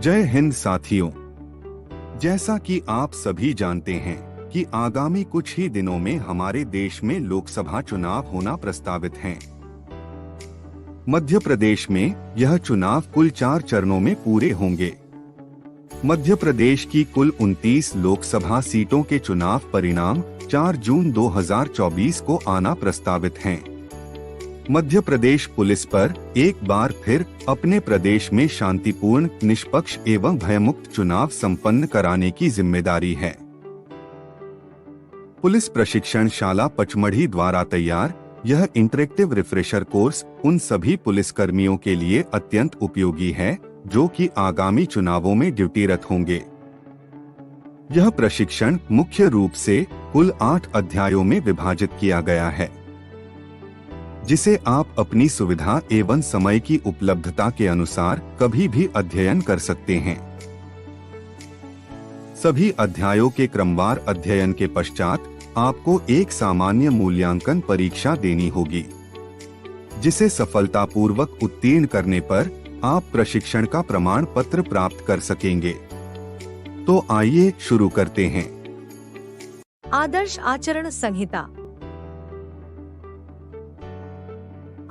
जय हिंद साथियों। जैसा कि आप सभी जानते हैं कि आगामी कुछ ही दिनों में हमारे देश में लोकसभा चुनाव होना प्रस्तावित हैं। मध्य प्रदेश में यह चुनाव कुल 4 चरणों में पूरे होंगे। मध्य प्रदेश की कुल 29 लोकसभा सीटों के चुनाव परिणाम 4 जून 2024 को आना प्रस्तावित हैं। मध्य प्रदेश पुलिस पर एक बार फिर अपने प्रदेश में शांतिपूर्ण, निष्पक्ष एवं भयमुक्त चुनाव संपन्न कराने की जिम्मेदारी है। पुलिस प्रशिक्षण शाला पचमढ़ी द्वारा तैयार यह इंटरेक्टिव रिफ्रेशर कोर्स उन सभी पुलिस कर्मियों के लिए अत्यंत उपयोगी है जो कि आगामी चुनावों में ड्यूटीरत होंगे। यह प्रशिक्षण मुख्य रूप से कुल 8 अध्यायों में विभाजित किया गया है, जिसे आप अपनी सुविधा एवं समय की उपलब्धता के अनुसार कभी भी अध्ययन कर सकते हैं। सभी अध्यायों के क्रमवार अध्ययन के पश्चात आपको एक सामान्य मूल्यांकन परीक्षा देनी होगी, जिसे सफलतापूर्वक उत्तीर्ण करने पर आप प्रशिक्षण का प्रमाण पत्र प्राप्त कर सकेंगे। तो आइए शुरू करते हैं। आदर्श आचरण संहिता।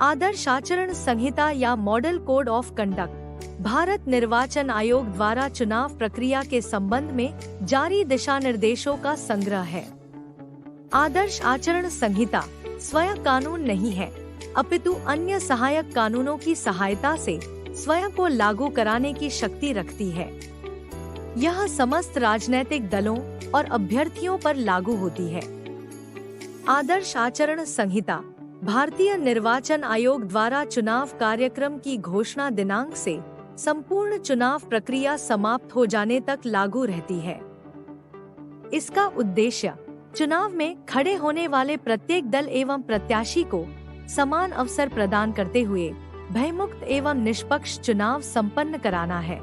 आदर्श आचरण संहिता या model code of conduct Bharat निर्वाचन आयोग द्वारा चुनाव प्रक्रिया के संबंध में जारी दिशा निर्देशों का संग्रह है। आदर्श आचरण संहिता स्वयं कानून नहीं है, अपितु अन्य सहायक कानूनों की सहायता से स्वयं को लागू कराने की शक्ति रखती है। यह समस्त राजनीतिक दलों और अभ्यर्थियों पर लागू होती है। आदर्श आचरण संहिता भारतीय निर्वाचन आयोग द्वारा चुनाव कार्यक्रम की घोषणा दिनांक से संपूर्ण चुनाव प्रक्रिया समाप्त हो जाने तक लागू रहती है। इसका उद्देश्य चुनाव में खड़े होने वाले प्रत्येक दल एवं प्रत्याशी को समान अवसर प्रदान करते हुए भयमुक्त एवं निष्पक्ष चुनाव संपन्न कराना है।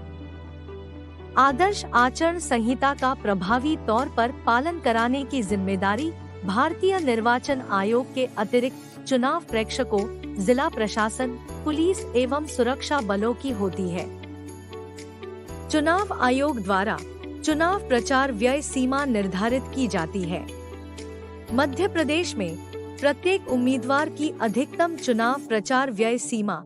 आदर्श आचरण संहिता का प्रभावी तौर पर पालन कराने की जिम्मेदारी भारतीय निर्वाचन आयोग के अतिरिक्त चुनाव प्रेक्षकों, जिला प्रशासन, पुलिस एवं सुरक्षा बलों की होती है। चुनाव आयोग द्वारा चुनाव प्रचार व्यय सीमा निर्धारित की जाती है। मध्य प्रदेश में प्रत्येक उम्मीदवार की अधिकतम चुनाव प्रचार व्यय सीमा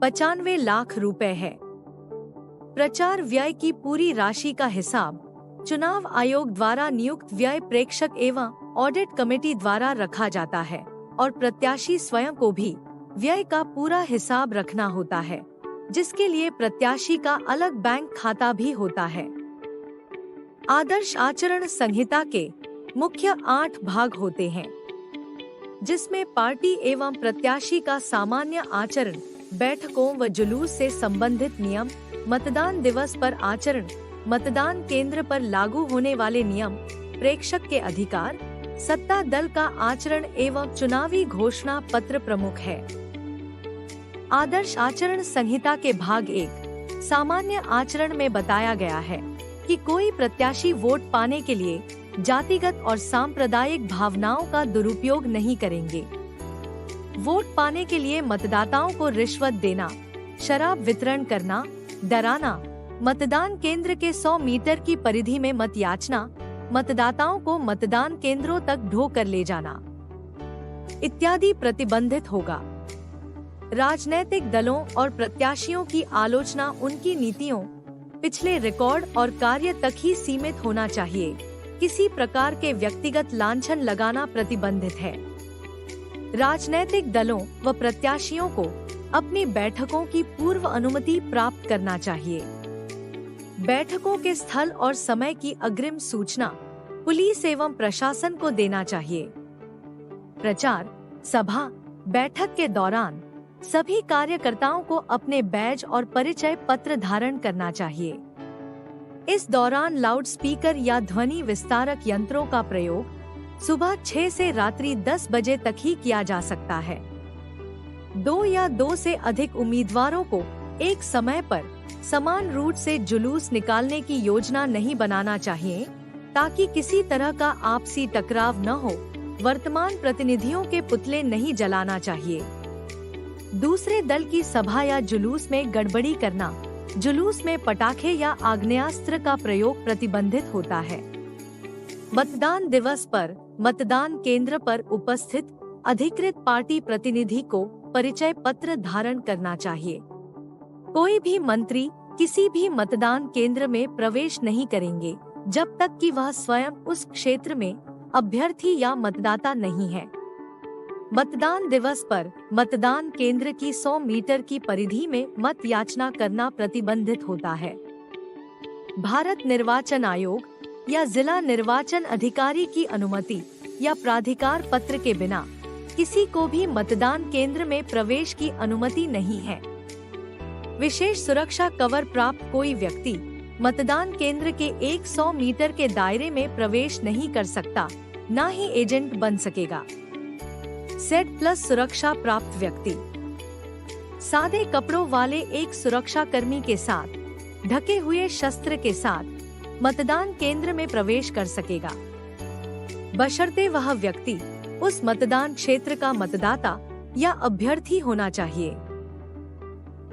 95 लाख रुपए है। प्रचार व्यय की पूरी राशि का हिसाब चुनाव आयोग द्वारा नियुक्त व्यय प्रेक्षक एवं ऑडिट कमेटी द्वारा रखा जाता है और प्रत्याशी स्वयं को भी व्यय का पूरा हिसाब रखना होता है, जिसके लिए प्रत्याशी का अलग बैंक खाता भी होता है। आदर्श आचरण संहिता के मुख्य 8 भाग होते हैं, जिसमें पार्टी एवं प्रत्याशी का सामान्य आचरण, बैठकों व जुलूस से संबंधित नियम, मतदान दिवस पर आचरण, मतदान केंद्र पर लागू होने वाले नियम, प्रेक्षक के अधिकार, सत्ता दल का आचरण एवं चुनावी घोषणा पत्र प्रमुख है। आदर्श आचरण संहिता के भाग 1 सामान्य आचरण में बताया गया है कि कोई प्रत्याशी वोट पाने के लिए जातिगत और सांप्रदायिक भावनाओं का दुरुपयोग नहीं करेंगे। वोट पाने के लिए मतदाताओं को रिश्वत देना, शराब वितरण करना, डराना, मतदान केंद्र के 100 मीटर की परिधि में मत याचना, मतदाताओं को मतदान केंद्रों तक ढो कर ले जाना इत्यादि प्रतिबंधित होगा। राजनीतिक दलों और प्रत्याशियों की आलोचना उनकी नीतियों, पिछले रिकॉर्ड और कार्य तक ही सीमित होना चाहिए। किसी प्रकार के व्यक्तिगत लांछन लगाना प्रतिबंधित है। राजनीतिक दलों व प्रत्याशियों को अपनी बैठकों की पूर्व अनुमति प्राप्त करना चाहिए। बैठकों के स्थल और समय की अग्रिम सूचना पुलिस एवं प्रशासन को देना चाहिए। प्रचार, सभा, बैठक के दौरान सभी कार्यकर्ताओं को अपने बैज और परिचय पत्र धारण करना चाहिए। इस दौरान लाउड स्पीकर या ध्वनि विस्तारक यंत्रों का प्रयोग सुबह 6 से रात्रि 10 बजे तक ही किया जा सकता है। 2 या 2 से अधिक उम्मीदवारों को एक समय पर समान रूट से जुलूस निकालने की योजना नहीं बनाना चाहिए, ताकि किसी तरह का आपसी टकराव न हो। वर्तमान प्रतिनिधियों के पुतले नहीं जलाना चाहिए। दूसरे दल की सभा या जुलूस में गड़बड़ी करना, जुलूस में पटाखे या आग्नेयास्त्र का प्रयोग प्रतिबंधित होता है। मतदान दिवस पर मतदान केंद्र पर उपस्थित अधिकृत पार्टी प्रतिनिधि को परिचय पत्र धारण करना चाहिए। कोई भी मंत्री किसी भी मतदान केंद्र में प्रवेश नहीं करेंगे जब तक कि वह स्वयं उस क्षेत्र में अभ्यर्थी या मतदाता नहीं है। मतदान दिवस पर मतदान केंद्र की 100 मीटर की परिधि में मत याचना करना प्रतिबंधित होता है। भारत निर्वाचन आयोग या जिला निर्वाचन अधिकारी की अनुमति या प्राधिकार पत्र के बिना किसी को भी मतदान केंद्र में प्रवेश की अनुमति नहीं है। विशेष सुरक्षा कवर प्राप्त कोई व्यक्ति मतदान केंद्र के 100 मीटर के दायरे में प्रवेश नहीं कर सकता, न ही एजेंट बन सकेगा। Z+ सुरक्षा प्राप्त व्यक्ति सादे कपड़ों वाले एक सुरक्षा कर्मी के साथ ढके हुए शस्त्र के साथ मतदान केंद्र में प्रवेश कर सकेगा, बशर्ते वह व्यक्ति उस मतदान क्षेत्र का मतदाता या अभ्यर्थी होना चाहिए।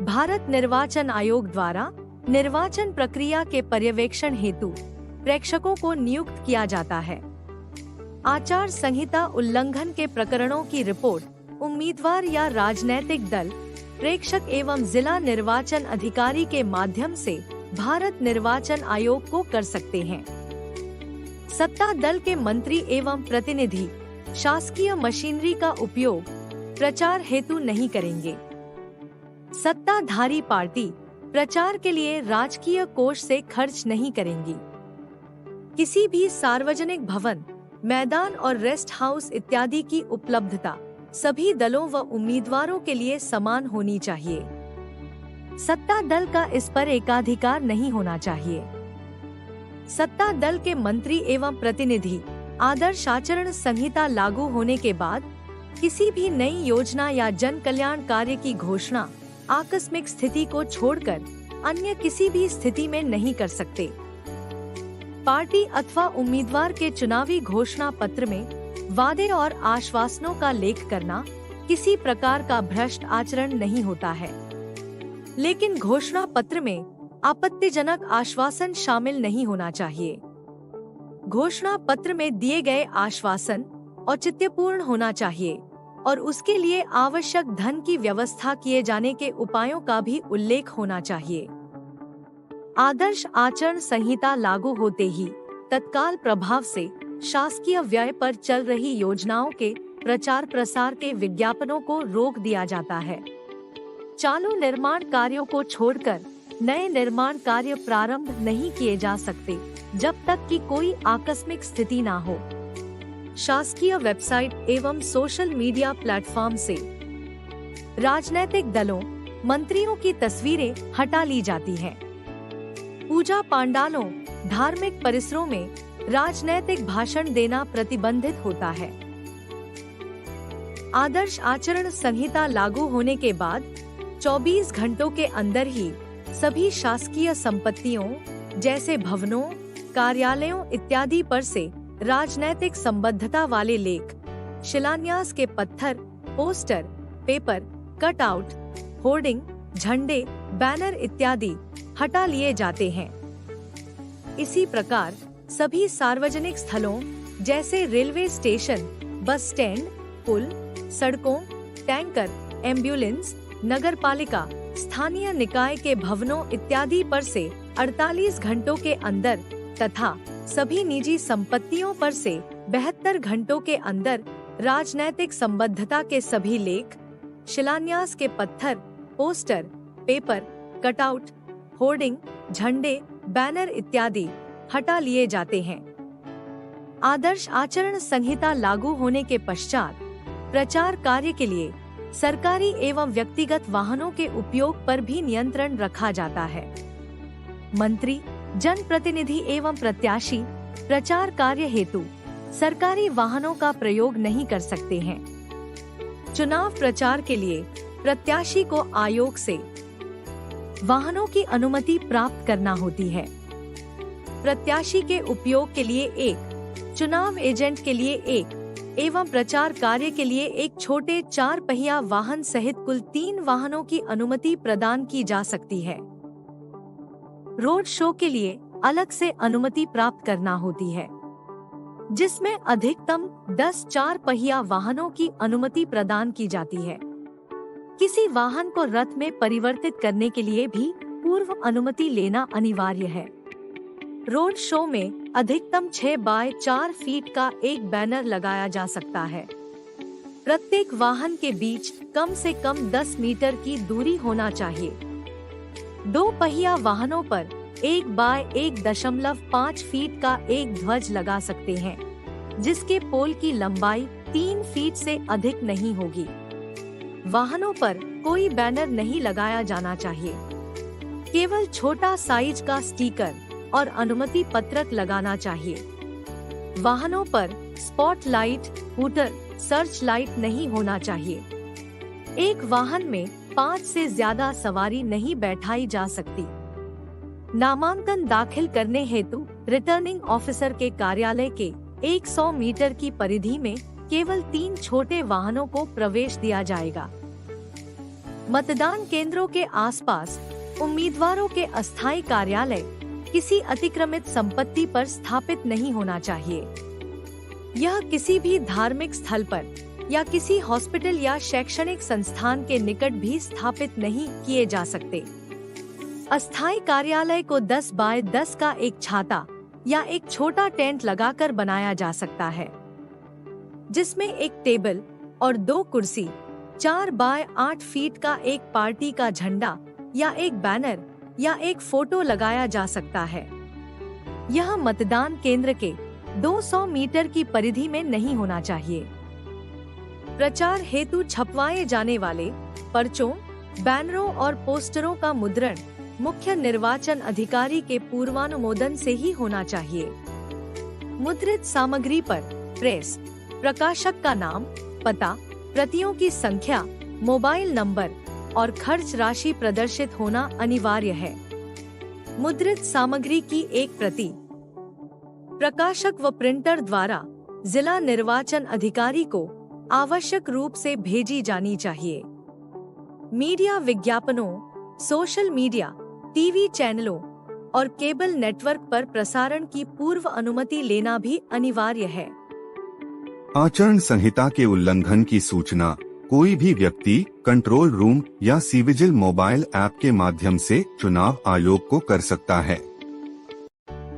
भारत निर्वाचन आयोग द्वारा निर्वाचन प्रक्रिया के पर्यवेक्षण हेतु प्रेक्षकों को नियुक्त किया जाता है। आचार संहिता उल्लंघन के प्रकरणों की रिपोर्ट उम्मीदवार या राजनैतिक दल, प्रेक्षक एवं जिला निर्वाचन अधिकारी के माध्यम से भारत निर्वाचन आयोग को कर सकते हैं। सत्ता दल के मंत्री एवं प्रतिनिधि शासकीय मशीनरी का उपयोग प्रचार हेतु नहीं करेंगे। सत्ताधारी पार्टी प्रचार के लिए राजकीय कोष से खर्च नहीं करेंगी। किसी भी सार्वजनिक भवन, मैदान और रेस्ट हाउस इत्यादि की उपलब्धता सभी दलों व उम्मीदवारों के लिए समान होनी चाहिए। सत्ता दल का इस पर एकाधिकार नहीं होना चाहिए। सत्ता दल के मंत्री एवं प्रतिनिधि आदर्श आचरण संहिता लागू होने के बाद किसी भी नई योजना या जन कल्याण कार्य की घोषणा आकस्मिक स्थिति को छोड़कर अन्य किसी भी स्थिति में नहीं कर सकते। पार्टी अथवा उम्मीदवार के चुनावी घोषणा पत्र में वादे और आश्वासनों का लेख करना किसी प्रकार का भ्रष्ट आचरण नहीं होता है, लेकिन घोषणा पत्र में आपत्तिजनक आश्वासन शामिल नहीं होना चाहिए। घोषणा पत्र में दिए गए आश्वासन औचित्यपूर्ण होना चाहिए और उसके लिए आवश्यक धन की व्यवस्था किए जाने के उपायों का भी उल्लेख होना चाहिए। आदर्श आचरण संहिता लागू होते ही तत्काल प्रभाव से शासकीय व्यय पर चल रही योजनाओं के प्रचार प्रसार के विज्ञापनों को रोक दिया जाता है। चालू निर्माण कार्यों को छोड़कर नए निर्माण कार्य प्रारंभ नहीं किए जा सकते जब तक कि कोई आकस्मिक स्थिति ना हो। शासकीय वेबसाइट एवं सोशल मीडिया प्लेटफॉर्म से राजनैतिक दलों, मंत्रियों की तस्वीरें हटा ली जाती हैं। पूजा पांडालों, धार्मिक परिसरों में राजनैतिक भाषण देना प्रतिबंधित होता है। आदर्श आचरण संहिता लागू होने के बाद 24 घंटों के अंदर ही सभी शासकीय संपत्तियों जैसे भवनों, कार्यालयों इत्यादि पर से राजनैतिक संबद्धता वाले लेख, शिलान्यास के पत्थर, पोस्टर, पेपर, कटआउट, होर्डिंग, झंडे, बैनर इत्यादि हटा लिए जाते हैं। इसी प्रकार सभी सार्वजनिक स्थलों जैसे रेलवे स्टेशन, बस स्टैंड, पुल, सड़कों, टैंकर, एम्बुलेंस, नगरपालिका, स्थानीय निकाय के भवनों इत्यादि पर से 48 घंटों के अंदर तथा सभी निजी संपत्तियों पर से 72 घंटों के अंदर राजनैतिक संबद्धता के सभी लेख, शिलान्यास के पत्थर, पोस्टर, पेपर, कटआउट, होर्डिंग, झंडे, बैनर इत्यादि हटा लिए जाते हैं। आदर्श आचरण संहिता लागू होने के पश्चात प्रचार कार्य के लिए सरकारी एवं व्यक्तिगत वाहनों के उपयोग पर भी नियंत्रण रखा जाता है। मंत्री, जनप्रतिनिधि एवं प्रत्याशी प्रचार कार्य हेतु सरकारी वाहनों का प्रयोग नहीं कर सकते हैं। चुनाव प्रचार के लिए प्रत्याशी को आयोग से वाहनों की अनुमति प्राप्त करना होती है। प्रत्याशी के उपयोग के लिए एक, चुनाव एजेंट के लिए एक एवं प्रचार कार्य के लिए एक छोटे 4 पहिया वाहन सहित कुल 3 वाहनों की अनुमति प्रदान की जा सकती है। रोड शो के लिए अलग से अनुमति प्राप्त करना होती है, जिसमें अधिकतम 10 4 पहिया वाहनों की अनुमति प्रदान की जाती है। किसी वाहन को रथ में परिवर्तित करने के लिए भी पूर्व अनुमति लेना अनिवार्य है। रोड शो में अधिकतम 6 बाय 4 फीट का एक बैनर लगाया जा सकता है। प्रत्येक वाहन के बीच कम से कम 10 मीटर की दूरी होना चाहिए। 2 पहिया वाहनों पर 1 बाय 1.5 फीट का एक ध्वज लगा सकते हैं, जिसके पोल की लंबाई 3 फीट से अधिक नहीं होगी। वाहनों पर कोई बैनर नहीं लगाया जाना चाहिए। केवल छोटा साइज का स्टिकर और अनुमति पत्रक लगाना चाहिए। वाहनों पर स्पॉटलाइट, हूटर, सर्च लाइट नहीं होना चाहिए। एक वाहन में 5 से ज्यादा सवारी नहीं बैठाई जा सकती। नामांकन दाखिल करने हेतु रिटर्निंग ऑफिसर के कार्यालय के 100 मीटर की परिधि में केवल 3 छोटे वाहनों को प्रवेश दिया जाएगा। मतदान केंद्रों के आसपास उम्मीदवारों के अस्थायी कार्यालय किसी अतिक्रमित संपत्ति पर स्थापित नहीं होना चाहिए। यह किसी भी धार्मिक स्थल पर या किसी हॉस्पिटल या शैक्षणिक संस्थान के निकट भी स्थापित नहीं किए जा सकते। अस्थायी कार्यालय को 10 बाय 10 का एक छाता या एक छोटा टेंट लगाकर बनाया जा सकता है, जिसमें एक टेबल और 2 कुर्सी, 4 बाय 8 फीट का एक पार्टी का झंडा या एक बैनर या एक फोटो लगाया जा सकता है। यह मतदान केंद्र के 200 मीटर की परिधि में नहीं होना चाहिए। प्रचार हेतु छपवाए जाने वाले पर्चों, बैनरों और पोस्टरों का मुद्रण मुख्य निर्वाचन अधिकारी के पूर्वानुमोदन से ही होना चाहिए। मुद्रित सामग्री पर प्रेस, प्रकाशक का नाम, पता, प्रतियों की संख्या, मोबाइल नंबर और खर्च राशि प्रदर्शित होना अनिवार्य है। मुद्रित सामग्री की एक प्रति प्रकाशक व प्रिंटर द्वारा जिला निर्वाचन अधिकारी को आवश्यक रूप से भेजी जानी चाहिए। मीडिया विज्ञापनों, सोशल मीडिया, टीवी चैनलों और केबल नेटवर्क पर प्रसारण की पूर्व अनुमति लेना भी अनिवार्य है। आचरण संहिता के उल्लंघन की सूचना कोई भी व्यक्ति कंट्रोल रूम या सीविजिल मोबाइल ऐप के माध्यम से चुनाव आयोग को कर सकता है।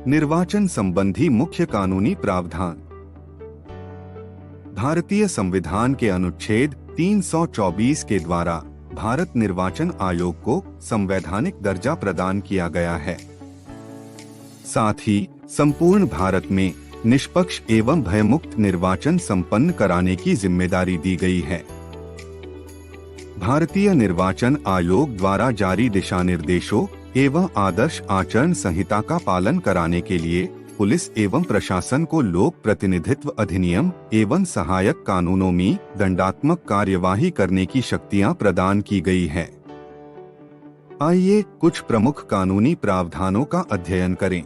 निर्वाचन संबंधी मुख्य कानूनी प्रावधान। भारतीय संविधान के अनुच्छेद 324 के द्वारा भारत निर्वाचन आयोग को संवैधानिक दर्जा प्रदान किया गया है। साथ ही संपूर्ण भारत में निष्पक्ष एवं भयमुक्त निर्वाचन संपन्न कराने की जिम्मेदारी दी गई है। भारतीय निर्वाचन आयोग द्वारा जारी दिशा निर्देशों एवं आदर्श आचरण संहिता का पालन कराने के लिए पुलिस एवं प्रशासन को लोक प्रतिनिधित्व अधिनियम एवं सहायक कानूनों में दंडात्मक कार्यवाही करने की शक्तियां प्रदान की गई है। आइए कुछ प्रमुख कानूनी प्रावधानों का अध्ययन करें।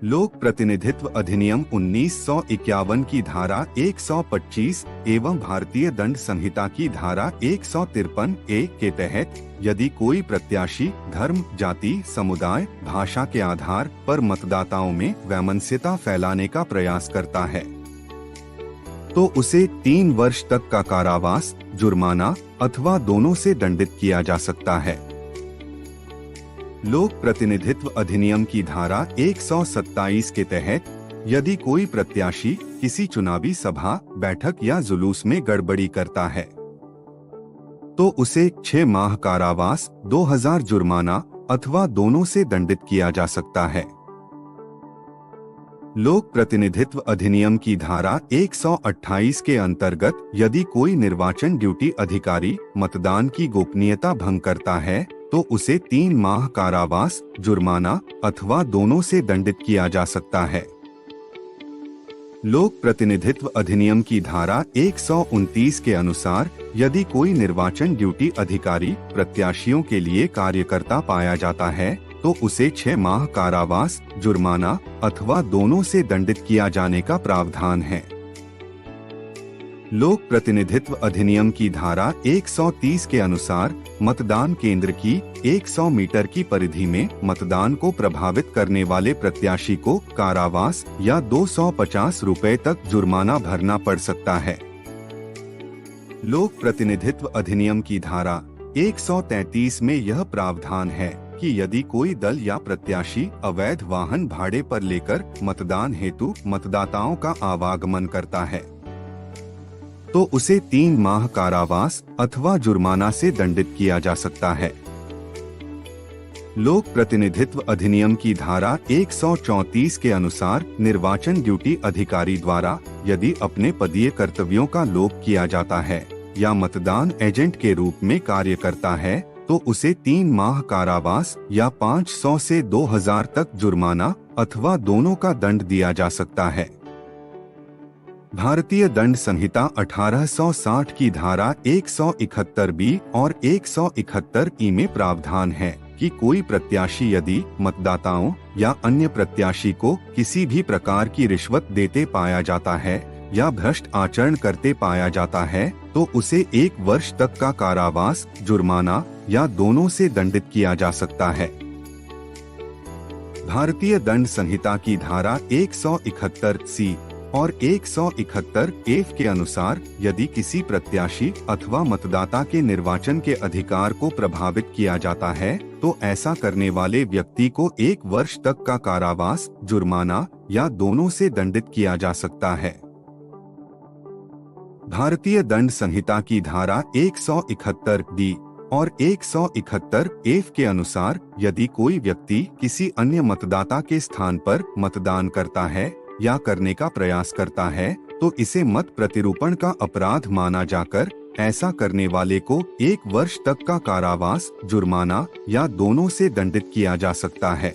लोक प्रतिनिधित्व अधिनियम 1951 की धारा 125 एवं भारतीय दंड संहिता की धारा 153 ए के तहत यदि कोई प्रत्याशी धर्म, जाति, समुदाय, भाषा के आधार पर मतदाताओं में वैमनस्यता फैलाने का प्रयास करता है तो उसे 3 वर्ष तक का कारावास, जुर्माना अथवा दोनों से दंडित किया जा सकता है। लोक प्रतिनिधित्व अधिनियम की धारा 127 के तहत यदि कोई प्रत्याशी किसी चुनावी सभा, बैठक या जुलूस में गड़बड़ी करता है तो उसे 6 माह कारावास, 2000 जुर्माना अथवा दोनों से दंडित किया जा सकता है। लोक प्रतिनिधित्व अधिनियम की धारा 128 के अंतर्गत यदि कोई निर्वाचन ड्यूटी अधिकारी मतदान की गोपनीयता भंग करता है तो उसे 3 माह कारावास, जुर्माना अथवा दोनों से दंडित किया जा सकता है। लोक प्रतिनिधित्व अधिनियम की धारा 129 के अनुसार यदि कोई निर्वाचन ड्यूटी अधिकारी प्रत्याशियों के लिए कार्यकर्ता पाया जाता है तो उसे 6 माह कारावास, जुर्माना अथवा दोनों से दंडित किया जाने का प्रावधान है। लोक प्रतिनिधित्व अधिनियम की धारा 130 के अनुसार मतदान केंद्र की 100 मीटर की परिधि में मतदान को प्रभावित करने वाले प्रत्याशी को कारावास या 250 रुपए तक जुर्माना भरना पड़ सकता है। लोक प्रतिनिधित्व अधिनियम की धारा 133 में यह प्रावधान है कि यदि कोई दल या प्रत्याशी अवैध वाहन भाड़े पर लेकर मतदान हेतु मतदाताओं का आवागमन करता है तो उसे 3 माह कारावास अथवा जुर्माना से दंडित किया जा सकता है। लोक प्रतिनिधित्व अधिनियम की धारा 134 के अनुसार निर्वाचन ड्यूटी अधिकारी द्वारा यदि अपने पदीय कर्तव्यों का लोप किया जाता है या मतदान एजेंट के रूप में कार्य करता है तो उसे 3 माह कारावास या 500 से 2000 तक जुर्माना अथवा दोनों का दंड दिया जा सकता है। भारतीय दंड संहिता 1860 की धारा 171 बी और 171 ई में प्रावधान है कि कोई प्रत्याशी यदि मतदाताओं या अन्य प्रत्याशी को किसी भी प्रकार की रिश्वत देते पाया जाता है या भ्रष्ट आचरण करते पाया जाता है तो उसे 1 वर्ष तक का कारावास, जुर्माना या दोनों से दंडित किया जा सकता है। भारतीय दंड संहिता की धारा 171 सी और 171 एफ के अनुसार यदि किसी प्रत्याशी अथवा मतदाता के निर्वाचन के अधिकार को प्रभावित किया जाता है तो ऐसा करने वाले व्यक्ति को 1 वर्ष तक का कारावास, जुर्माना या दोनों से दंडित किया जा सकता है। भारतीय दंड संहिता की धारा 171 डी और 171 एफ के अनुसार यदि कोई व्यक्ति किसी अन्य मतदाता के स्थान पर मतदान करता है या करने का प्रयास करता है तो इसे मत प्रतिरूपण का अपराध माना जाकर ऐसा करने वाले को 1 वर्ष तक का कारावास, जुर्माना या दोनों से दंडित किया जा सकता है।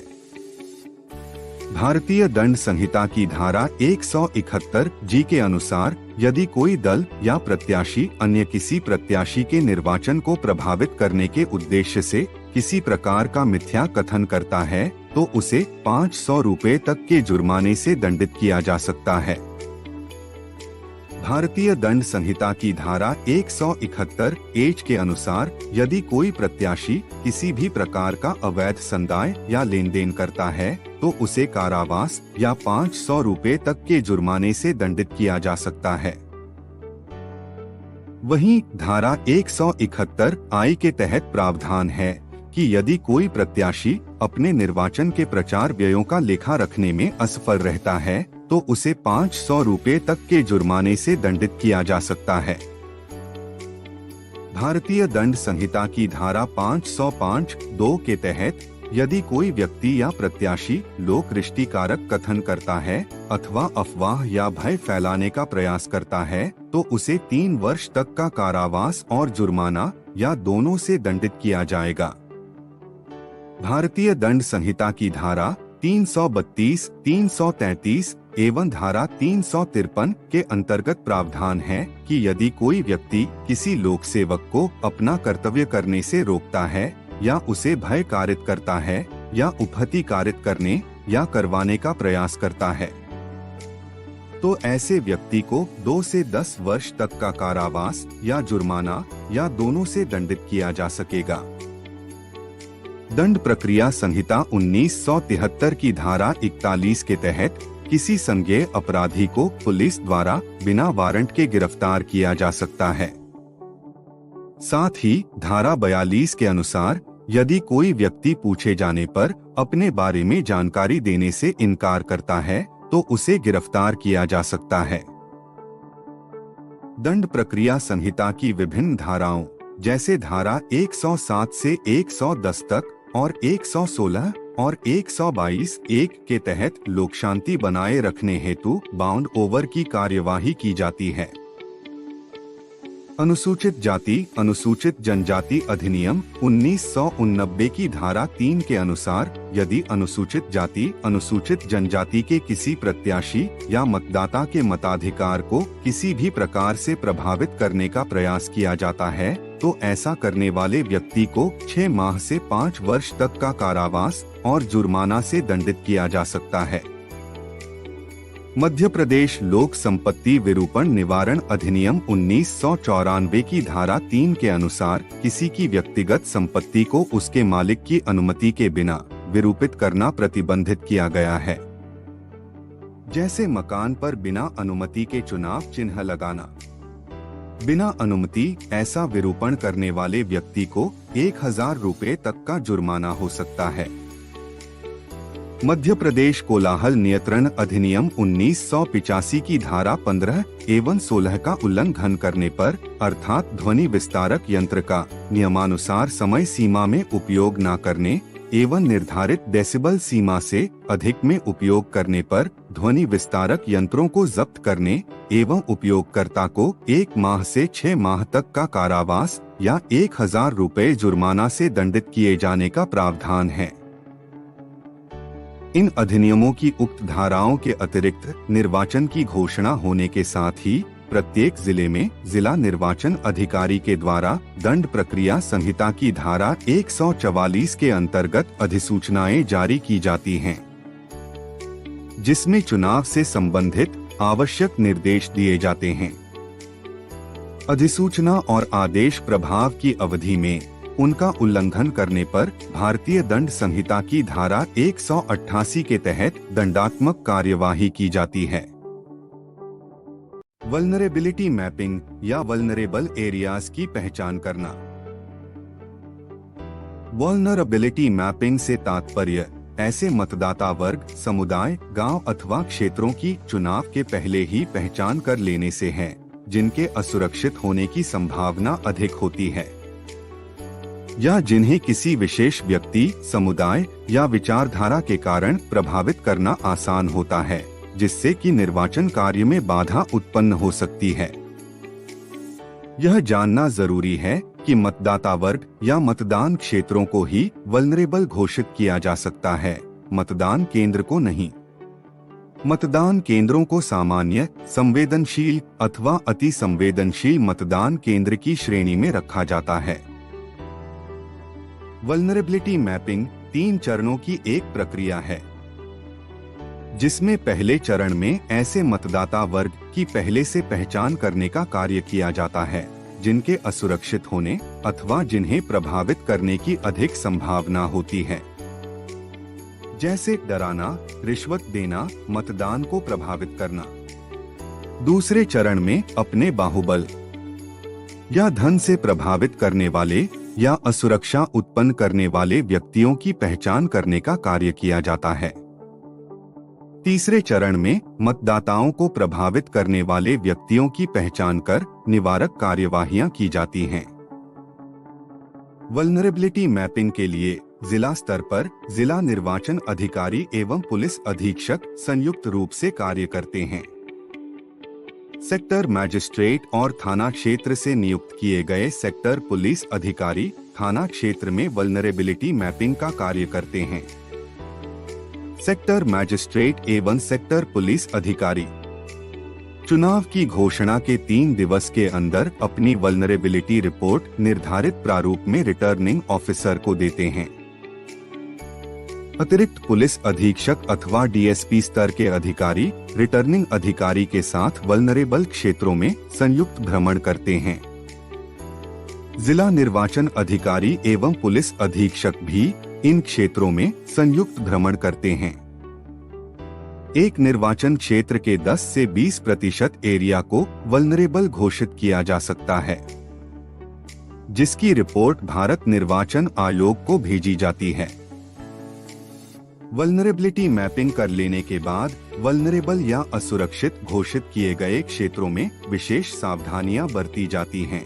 भारतीय दंड संहिता की धारा 171 जी के अनुसार यदि कोई दल या प्रत्याशी अन्य किसी प्रत्याशी के निर्वाचन को प्रभावित करने के उद्देश्य से किसी प्रकार का मिथ्या कथन करता है तो उसे 500 रुपए तक के जुर्माने से दंडित किया जा सकता है। भारतीय दंड संहिता की धारा 171 एच के अनुसार यदि कोई प्रत्याशी किसी भी प्रकार का अवैध संदाय या लेन देन करता है तो उसे कारावास या 500 रुपए तक के जुर्माने से दंडित किया जा सकता है। वहीं धारा 171 आई के तहत प्रावधान है कि यदि कोई प्रत्याशी अपने निर्वाचन के प्रचार व्ययों का लेखा रखने में असफल रहता है तो उसे 500 रुपए तक के जुर्माने से दंडित किया जा सकता है। भारतीय दंड संहिता की धारा 505(2) के तहत यदि कोई व्यक्ति या प्रत्याशी लोक रिष्टिकारक कथन करता है अथवा अफवाह या भय फैलाने का प्रयास करता है तो उसे 3 वर्ष तक का कारावास और जुर्माना या दोनों से दंडित किया जाएगा। भारतीय दंड संहिता की धारा 332, 333 एवं धारा 353 के अंतर्गत प्रावधान है कि यदि कोई व्यक्ति किसी लोक सेवक को अपना कर्तव्य करने से रोकता है या उसे भय कारित करता है या उपहति कारित करने या करवाने का प्रयास करता है तो ऐसे व्यक्ति को 2 से 10 वर्ष तक का कारावास या जुर्माना या दोनों से दंडित किया जा सकेगा। दंड प्रक्रिया संहिता 1973 की धारा 41 के तहत किसी संज्ञेय अपराधी को पुलिस द्वारा बिना वारंट के गिरफ्तार किया जा सकता है। साथ ही धारा 42 के अनुसार यदि कोई व्यक्ति पूछे जाने पर अपने बारे में जानकारी देने से इनकार करता है तो उसे गिरफ्तार किया जा सकता है। दंड प्रक्रिया संहिता की विभिन्न धाराओं जैसे धारा 107 से 110 तक और 116 और 122(1) के तहत लोक शांति बनाए रखने हेतु बाउंड ओवर की कार्यवाही की जाती है। अनुसूचित जाति अनुसूचित जनजाति अधिनियम 1989 की धारा 3 के अनुसार यदि अनुसूचित जाति अनुसूचित जनजाति के किसी प्रत्याशी या मतदाता के मताधिकार को किसी भी प्रकार से प्रभावित करने का प्रयास किया जाता है तो ऐसा करने वाले व्यक्ति को 6 माह से 5 वर्ष तक का कारावास और जुर्माना से दंडित किया जा सकता है। मध्य प्रदेश लोक संपत्ति विरूपण निवारण अधिनियम 1994 की धारा 3 के अनुसार किसी की व्यक्तिगत संपत्ति को उसके मालिक की अनुमति के बिना विरूपित करना प्रतिबंधित किया गया है। जैसे मकान पर बिना अनुमति के चुनाव चिन्ह लगाना। बिना अनुमति ऐसा विरूपण करने वाले व्यक्ति को 1000 रुपए तक का जुर्माना हो सकता है। मध्य प्रदेश कोलाहल नियंत्रण अधिनियम 1985 की धारा 15 एवं 16 का उल्लंघन करने पर अर्थात ध्वनि विस्तारक यंत्र का नियमानुसार समय सीमा में उपयोग न करने एवं निर्धारित डेसिबल सीमा से अधिक में उपयोग करने पर ध्वनि विस्तारक यंत्रों को जब्त करने एवं उपयोगकर्ता को 1 माह से 6 माह तक का कारावास या 1000 रुपए जुर्माना से दंडित किए जाने का प्रावधान है। इन अधिनियमों की उक्त धाराओं के अतिरिक्त निर्वाचन की घोषणा होने के साथ ही प्रत्येक जिले में जिला निर्वाचन अधिकारी के द्वारा दंड प्रक्रिया संहिता की धारा 144 के अंतर्गत अधिसूचनाएं जारी की जाती हैं, जिसमें चुनाव से संबंधित आवश्यक निर्देश दिए जाते हैं। अधिसूचना और आदेश प्रभाव की अवधि में उनका उल्लंघन करने पर भारतीय दंड संहिता की धारा 188 के तहत दंडात्मक कार्यवाही की जाती है। वल्नरेबिलिटी मैपिंग या वल्नरेबल एरियाज की पहचान करना। वल्नरेबिलिटी मैपिंग से तात्पर्य ऐसे मतदाता वर्ग, समुदाय, गांव अथवा क्षेत्रों की चुनाव के पहले ही पहचान कर लेने से है, जिनके असुरक्षित होने की संभावना अधिक होती है या जिन्हें किसी विशेष व्यक्ति, समुदाय या विचारधारा के कारण प्रभावित करना आसान होता है, जिससे कि निर्वाचन कार्य में बाधा उत्पन्न हो सकती है। यह जानना जरूरी है कि मतदाता वर्ग या मतदान क्षेत्रों को ही वल्नरेबल घोषित किया जा सकता है, मतदान केंद्र को नहीं। मतदान केंद्रों को सामान्य, संवेदनशील अथवा अति संवेदनशील मतदान केंद्र की श्रेणी में रखा जाता है। वल्नरेबिलिटी मैपिंग 3 चरणों की एक प्रक्रिया है, जिसमें पहले चरण में ऐसे मतदाता वर्ग की पहले से पहचान करने का कार्य किया जाता है, जिनके असुरक्षित होने अथवा जिन्हें प्रभावित करने की अधिक संभावना होती है, जैसे डराना, रिश्वत देना, मतदान को प्रभावित करना। दूसरे चरण में अपने बाहुबल या धन से प्रभावित करने वाले या असुरक्षा उत्पन्न करने वाले व्यक्तियों की पहचान करने का कार्य किया जाता है। तीसरे चरण में मतदाताओं को प्रभावित करने वाले व्यक्तियों की पहचान कर निवारक कार्यवाहियां की जाती हैं। वल्नरेबिलिटी मैपिंग के लिए जिला स्तर पर जिला निर्वाचन अधिकारी एवं पुलिस अधीक्षक संयुक्त रूप से कार्य करते हैं। सेक्टर मैजिस्ट्रेट और थाना क्षेत्र से नियुक्त किए गए सेक्टर पुलिस अधिकारी थाना क्षेत्र में वल्नरेबिलिटी मैपिंग का कार्य करते हैं। सेक्टर मैजिस्ट्रेट एवं सेक्टर पुलिस अधिकारी चुनाव की घोषणा के 3 दिवस के अंदर अपनी वल्नरेबिलिटी रिपोर्ट निर्धारित प्रारूप में रिटर्निंग ऑफिसर को देते हैं। अतिरिक्त पुलिस अधीक्षक अथवा डीएसपी स्तर के अधिकारी रिटर्निंग अधिकारी के साथ वल्नरेबल क्षेत्रों में संयुक्त भ्रमण करते हैं। जिला निर्वाचन अधिकारी एवं पुलिस अधीक्षक भी इन क्षेत्रों में संयुक्त भ्रमण करते हैं। एक निर्वाचन क्षेत्र के 10 से 20% एरिया को वल्नरेबल घोषित किया जा सकता है, जिसकी रिपोर्ट भारत निर्वाचन आयोग को भेजी जाती है। वल्नरेबिलिटी मैपिंग कर लेने के बाद वल्नरेबल या असुरक्षित घोषित किए गए क्षेत्रों में विशेष सावधानियां बरती जाती हैं।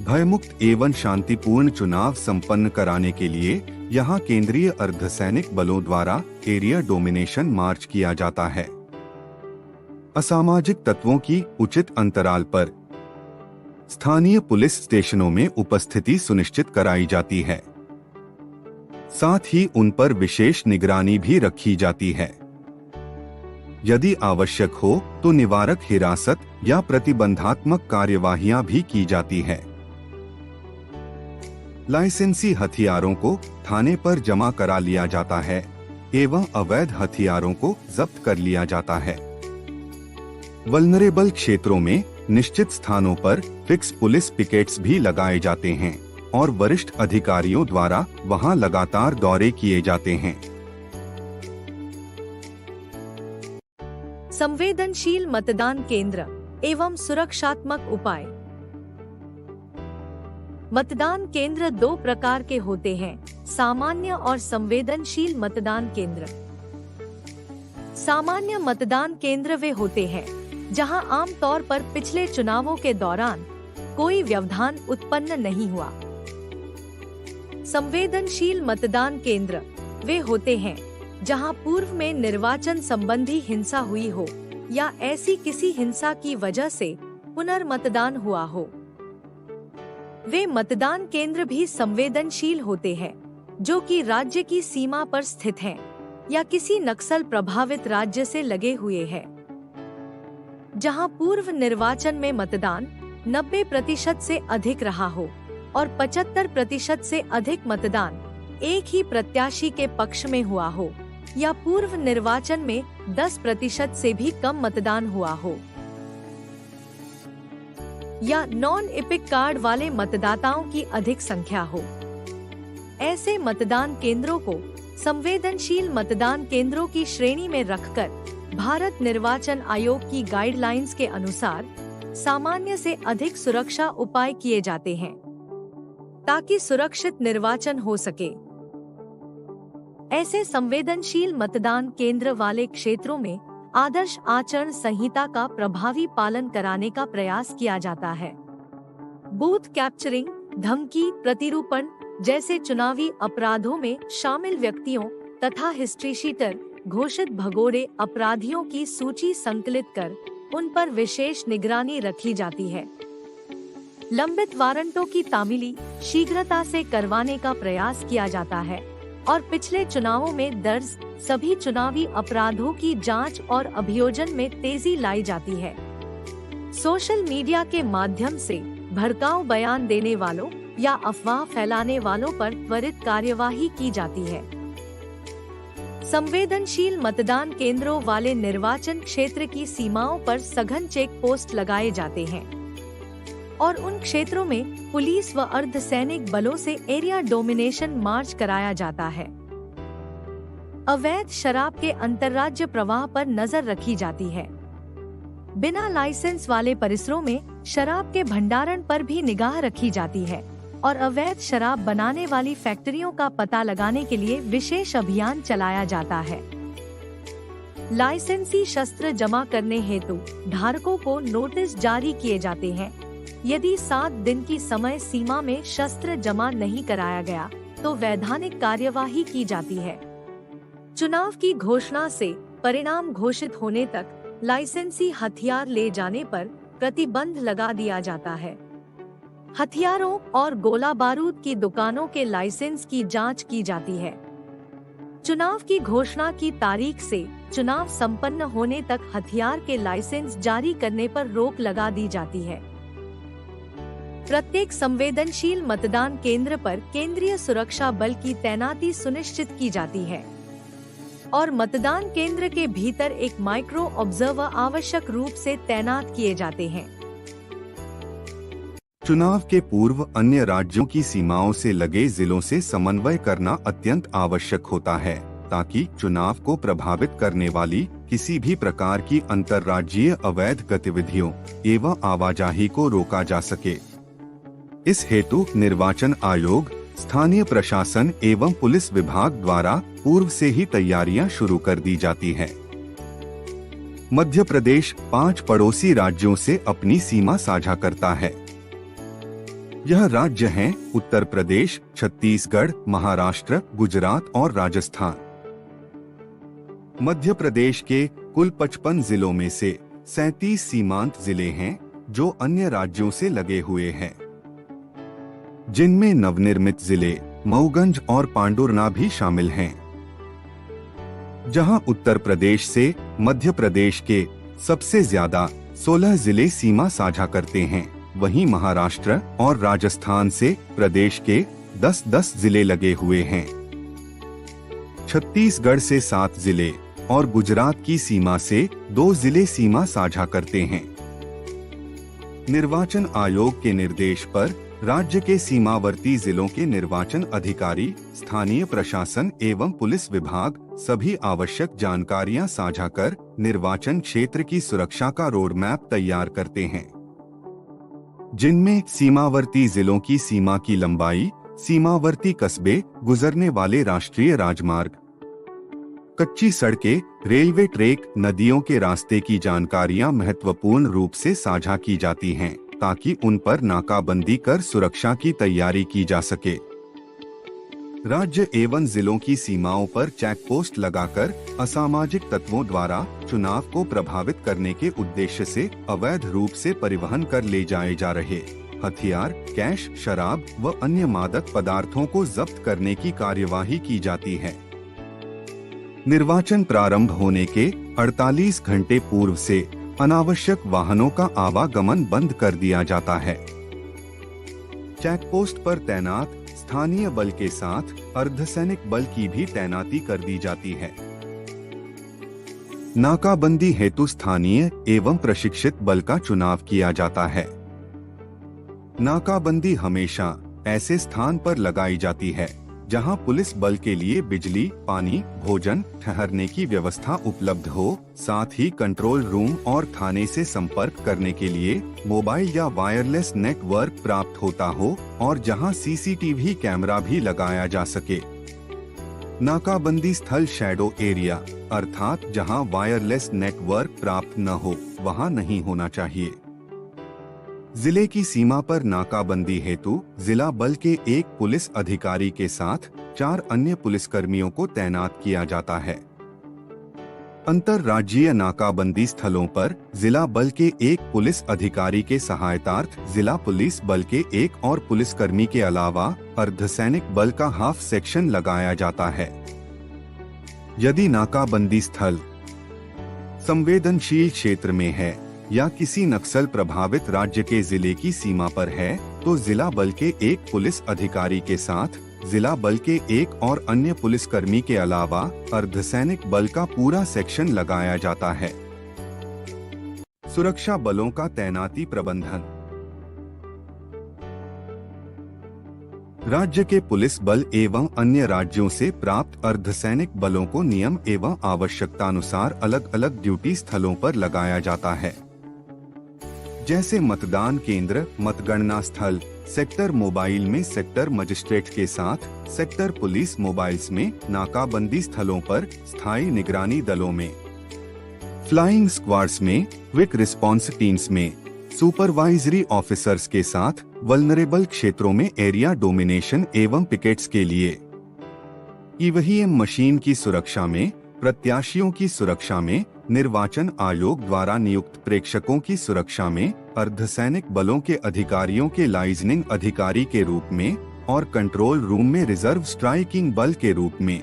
भयमुक्त एवं शांतिपूर्ण चुनाव संपन्न कराने के लिए यहां केंद्रीय अर्धसैनिक बलों द्वारा एरिया डोमिनेशन मार्च किया जाता है। असामाजिक तत्वों की उचित अंतराल पर स्थानीय पुलिस स्टेशनों में उपस्थिति सुनिश्चित कराई जाती है। साथ ही उन पर विशेष निगरानी भी रखी जाती है। यदि आवश्यक हो तो निवारक हिरासत या प्रतिबंधात्मक कार्यवाहियां भी की जाती है। लाइसेंसी हथियारों को थाने पर जमा करा लिया जाता है एवं अवैध हथियारों को जब्त कर लिया जाता है। वल्नरेबल क्षेत्रों में निश्चित स्थानों पर फिक्स पुलिस पिकेट्स भी लगाए जाते हैं और वरिष्ठ अधिकारियों द्वारा वहां लगातार दौरे किए जाते हैं। संवेदनशील मतदान केंद्र एवं सुरक्षात्मक उपाय। मतदान केंद्र दो प्रकार के होते हैं, सामान्य और संवेदनशील मतदान केंद्र। सामान्य मतदान केंद्र वे होते हैं जहां आमतौर पर पिछले चुनावों के दौरान कोई व्यवधान उत्पन्न नहीं हुआ। संवेदनशील मतदान केंद्र वे होते हैं जहां पूर्व में निर्वाचन संबंधी हिंसा हुई हो या ऐसी किसी हिंसा की वजह से पुनर्मतदान हुआ हो। वे मतदान केंद्र भी संवेदनशील होते हैं जो कि राज्य की सीमा पर स्थित हैं या किसी नक्सल प्रभावित राज्य से लगे हुए हैं। जहां पूर्व निर्वाचन में मतदान 90% से अधिक रहा हो और 75% से अधिक मतदान एक ही प्रत्याशी के पक्ष में हुआ हो या पूर्व निर्वाचन में 10% से भी कम मतदान हुआ हो या नॉन इपिक कार्ड वाले मतदाताओं की अधिक संख्या हो। ऐसे मतदान केंद्रों को संवेदनशील मतदान केंद्रों की श्रेणी में रखकर भारत निर्वाचन आयोग की गाइडलाइंस के अनुसार सामान्य से अधिक सुरक्षा उपाय किए जाते हैं ताकि सुरक्षित निर्वाचन हो सके। ऐसे संवेदनशील मतदान केंद्र वाले क्षेत्रों में आदर्श आचरण संहिता का प्रभावी पालन कराने का प्रयास किया जाता है। बूथ कैप्चरिंग, धमकी, प्रतिरूपण जैसे चुनावी अपराधों में शामिल व्यक्तियों तथा हिस्ट्री शीटर घोषित भगोड़े अपराधियों की सूची संकलित कर उन पर विशेष निगरानी रखी जाती है। लंबित वारंटों की तामीली शीघ्रता से करवाने का प्रयास किया जाता है और पिछले चुनावों में दर्ज सभी चुनावी अपराधों की जांच और अभियोजन में तेजी लाई जाती है। सोशल मीडिया के माध्यम से भड़काऊ बयान देने वालों या अफवाह फैलाने वालों पर त्वरित कार्यवाही की जाती है। संवेदनशील मतदान केंद्रों वाले निर्वाचन क्षेत्र की सीमाओं पर सघन चेक पोस्ट लगाए जाते हैं और उन क्षेत्रों में पुलिस व अर्धसैनिक बलों से एरिया डोमिनेशन मार्च कराया जाता है। अवैध शराब के अंतर्राज्य प्रवाह पर नजर रखी जाती है। बिना लाइसेंस वाले परिसरों में शराब के भंडारण पर भी निगाह रखी जाती है और अवैध शराब बनाने वाली फैक्ट्रियों का पता लगाने के लिए विशेष अभियान चलाया जाता है। लाइसेंसी शस्त्र जमा करने हेतु धारकों को नोटिस जारी किए जाते हैं। यदि 7 दिन की समय सीमा में शस्त्र जमा नहीं कराया गया तो वैधानिक कार्यवाही की जाती है। चुनाव की घोषणा से परिणाम घोषित होने तक लाइसेंसी हथियार ले जाने पर प्रतिबंध लगा दिया जाता है। हथियारों और गोला बारूद की दुकानों के लाइसेंस की जांच की जाती है। चुनाव की घोषणा की तारीख से चुनाव संपन्न होने तक हथियार के लाइसेंस जारी करने पर रोक लगा दी जाती है। प्रत्येक संवेदनशील मतदान केंद्र पर केंद्रीय सुरक्षा बल की तैनाती सुनिश्चित की जाती है और मतदान केंद्र के भीतर एक माइक्रो ऑब्जर्वर आवश्यक रूप से तैनात किए जाते हैं। चुनाव के पूर्व अन्य राज्यों की सीमाओं से लगे जिलों से समन्वय करना अत्यंत आवश्यक होता है ताकि चुनाव को प्रभावित करने वाली किसी भी प्रकार की अंतर्राज्यीय अवैध गतिविधियों एवं आवाजाही को रोका जा सके। इस हेतु निर्वाचन आयोग, स्थानीय प्रशासन एवं पुलिस विभाग द्वारा पूर्व से ही तैयारियां शुरू कर दी जाती हैं। मध्य प्रदेश 5 पड़ोसी राज्यों से अपनी सीमा साझा करता है। यह राज्य हैं उत्तर प्रदेश, छत्तीसगढ़, महाराष्ट्र, गुजरात और राजस्थान। मध्य प्रदेश के कुल 55 जिलों में से 37 सीमांत जिले हैं जो अन्य राज्यों से लगे हुए हैं, जिनमें नवनिर्मित जिले मऊगंज और पांडुरना भी शामिल हैं। जहां उत्तर प्रदेश से मध्य प्रदेश के सबसे ज्यादा 16 जिले सीमा साझा करते हैं, वहीं महाराष्ट्र और राजस्थान से प्रदेश के 10-10 जिले लगे हुए हैं। छत्तीसगढ़ से 7 जिले और गुजरात की सीमा से 2 जिले सीमा साझा करते हैं। निर्वाचन आयोग के निर्देश पर राज्य के सीमावर्ती जिलों के निर्वाचन अधिकारी, स्थानीय प्रशासन एवं पुलिस विभाग सभी आवश्यक जानकारियां साझा कर निर्वाचन क्षेत्र की सुरक्षा का रोड मैप तैयार करते हैं, जिनमें सीमावर्ती जिलों की सीमा की लंबाई, सीमावर्ती कस्बे, गुजरने वाले राष्ट्रीय राजमार्ग, कच्ची सड़कें, रेलवे ट्रैक, नदियों के रास्ते की जानकारियां महत्वपूर्ण रूप से साझा की जाती हैं, ताकि उन पर नाकाबंदी कर सुरक्षा की तैयारी की जा सके। राज्य एवं जिलों की सीमाओं पर चेक पोस्ट लगाकर असामाजिक तत्वों द्वारा चुनाव को प्रभावित करने के उद्देश्य से अवैध रूप से परिवहन कर ले जाए जा रहे हथियार, कैश, शराब व अन्य मादक पदार्थों को जब्त करने की कार्यवाही की जाती है। निर्वाचन प्रारंभ होने के 48 घंटे पूर्व से अनावश्यक वाहनों का आवागमन बंद कर दिया जाता है। चेक पोस्ट पर तैनात स्थानीय बल के साथ अर्धसैनिक बल की भी तैनाती कर दी जाती है। नाकाबंदी हेतु स्थानीय एवं प्रशिक्षित बल का चुनाव किया जाता है। नाकाबंदी हमेशा ऐसे स्थान पर लगाई जाती है जहां पुलिस बल के लिए बिजली, पानी, भोजन, ठहरने की व्यवस्था उपलब्ध हो, साथ ही कंट्रोल रूम और थाने से संपर्क करने के लिए मोबाइल या वायरलेस नेटवर्क प्राप्त होता हो और जहां सीसीटीवी कैमरा भी लगाया जा सके। नाकाबंदी स्थल शैडो एरिया अर्थात जहां वायरलेस नेटवर्क प्राप्त न हो, वहां नहीं होना चाहिए। जिले की सीमा पर नाकाबंदी हेतु जिला बल के एक पुलिस अधिकारी के साथ 4 अन्य पुलिसकर्मियों को तैनात किया जाता है। अंतरराज्यीय नाकाबंदी स्थलों पर जिला बल के एक पुलिस अधिकारी के सहायतार्थ जिला पुलिस बल के एक और पुलिसकर्मी के अलावा अर्धसैनिक बल का हाफ सेक्शन लगाया जाता है। यदि नाकाबंदी स्थल संवेदनशील क्षेत्र में है या किसी नक्सल प्रभावित राज्य के जिले की सीमा पर है, तो जिला बल के एक पुलिस अधिकारी के साथ जिला बल के एक और अन्य पुलिसकर्मी के अलावा अर्धसैनिक बल का पूरा सेक्शन लगाया जाता है। सुरक्षा बलों का तैनाती प्रबंधन। राज्य के पुलिस बल एवं अन्य राज्यों से प्राप्त अर्धसैनिक बलों को नियम एवं आवश्यकतानुसार अलग अलग ड्यूटी स्थलों पर लगाया जाता है, जैसे मतदान केंद्र, मतगणना स्थल, सेक्टर मोबाइल में सेक्टर मजिस्ट्रेट के साथ, सेक्टर पुलिस मोबाइल्स में, नाकाबंदी स्थलों पर स्थायी निगरानी दलों में, फ्लाइंग स्क्वाड्स में, क्विक रिस्पॉन्स टीम्स में, सुपरवाइजरी ऑफिसर्स के साथ, वल्नरेबल क्षेत्रों में एरिया डोमिनेशन एवं पिकेट्स के लिए, ईवीएम मशीन की सुरक्षा में, प्रत्याशियों की सुरक्षा में, निर्वाचन आयोग द्वारा नियुक्त प्रेक्षकों की सुरक्षा में, अर्धसैनिक बलों के अधिकारियों के लाइजनिंग अधिकारी के रूप में और कंट्रोल रूम में रिजर्व स्ट्राइकिंग बल के रूप में।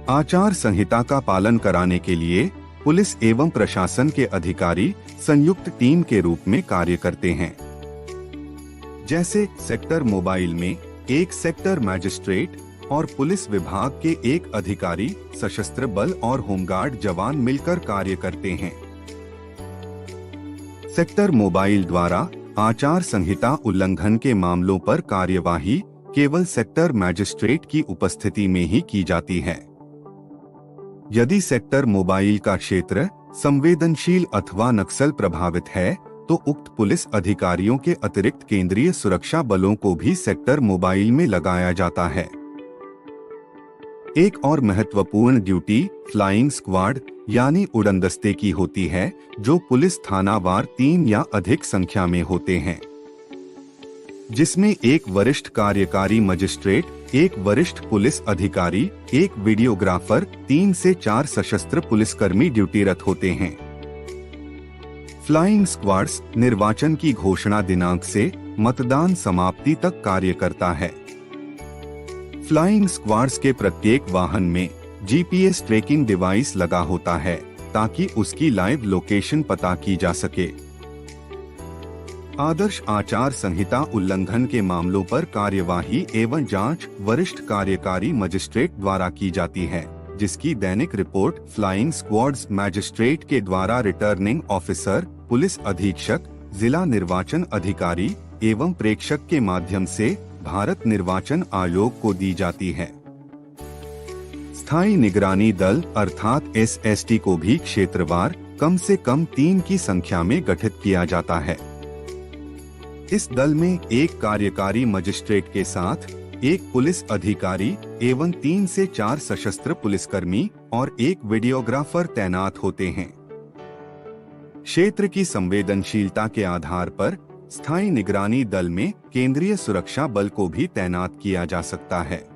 आचार संहिता का पालन कराने के लिए पुलिस एवं प्रशासन के अधिकारी संयुक्त टीम के रूप में कार्य करते हैं, जैसे सेक्टर मोबाइल में एक सेक्टर मजिस्ट्रेट और पुलिस विभाग के एक अधिकारी, सशस्त्र बल और होमगार्ड जवान मिलकर कार्य करते हैं। सेक्टर मोबाइल द्वारा आचार संहिता उल्लंघन के मामलों पर कार्यवाही केवल सेक्टर मजिस्ट्रेट की उपस्थिति में ही की जाती है। यदि सेक्टर मोबाइल का क्षेत्र संवेदनशील अथवा नक्सल प्रभावित है, तो उक्त पुलिस अधिकारियों के अतिरिक्त केंद्रीय सुरक्षा बलों को भी सेक्टर मोबाइल में लगाया जाता है। एक और महत्वपूर्ण ड्यूटी फ्लाइंग स्क्वाड यानी उड़नदस्ते की होती है, जो पुलिस थानावार 3 या अधिक संख्या में होते हैं, जिसमें एक वरिष्ठ कार्यकारी मजिस्ट्रेट, एक वरिष्ठ पुलिस अधिकारी, एक वीडियोग्राफर, 3 से 4 सशस्त्र पुलिसकर्मी ड्यूटीरत होते हैं। फ्लाइंग स्क्वाड्स निर्वाचन की घोषणा दिनांक से मतदान समाप्ति तक कार्य करता है। फ्लाइंग स्क्वाड्स के प्रत्येक वाहन में जीपीएस ट्रैकिंग डिवाइस लगा होता है, ताकि उसकी लाइव लोकेशन पता की जा सके। आदर्श आचार संहिता उल्लंघन के मामलों पर कार्यवाही एवं जांच वरिष्ठ कार्यकारी मजिस्ट्रेट द्वारा की जाती है, जिसकी दैनिक रिपोर्ट फ्लाइंग स्क्वाड्स मैजिस्ट्रेट के द्वारा रिटर्निंग ऑफिसर, पुलिस अधीक्षक, जिला निर्वाचन अधिकारी एवं प्रेक्षक के माध्यम से भारत निर्वाचन आयोग को दी जाती है। स्थायी निगरानी दल अर्थात SST को भी क्षेत्रवार कम से कम 3 की संख्या में गठित किया जाता है। इस दल में एक कार्यकारी मजिस्ट्रेट के साथ एक पुलिस अधिकारी एवं 3 से 4 सशस्त्र पुलिसकर्मी और एक वीडियोग्राफर तैनात होते हैं। क्षेत्र की संवेदनशीलता के आधार पर स्थायी निगरानी दल में केंद्रीय सुरक्षा बल को भी तैनात किया जा सकता है।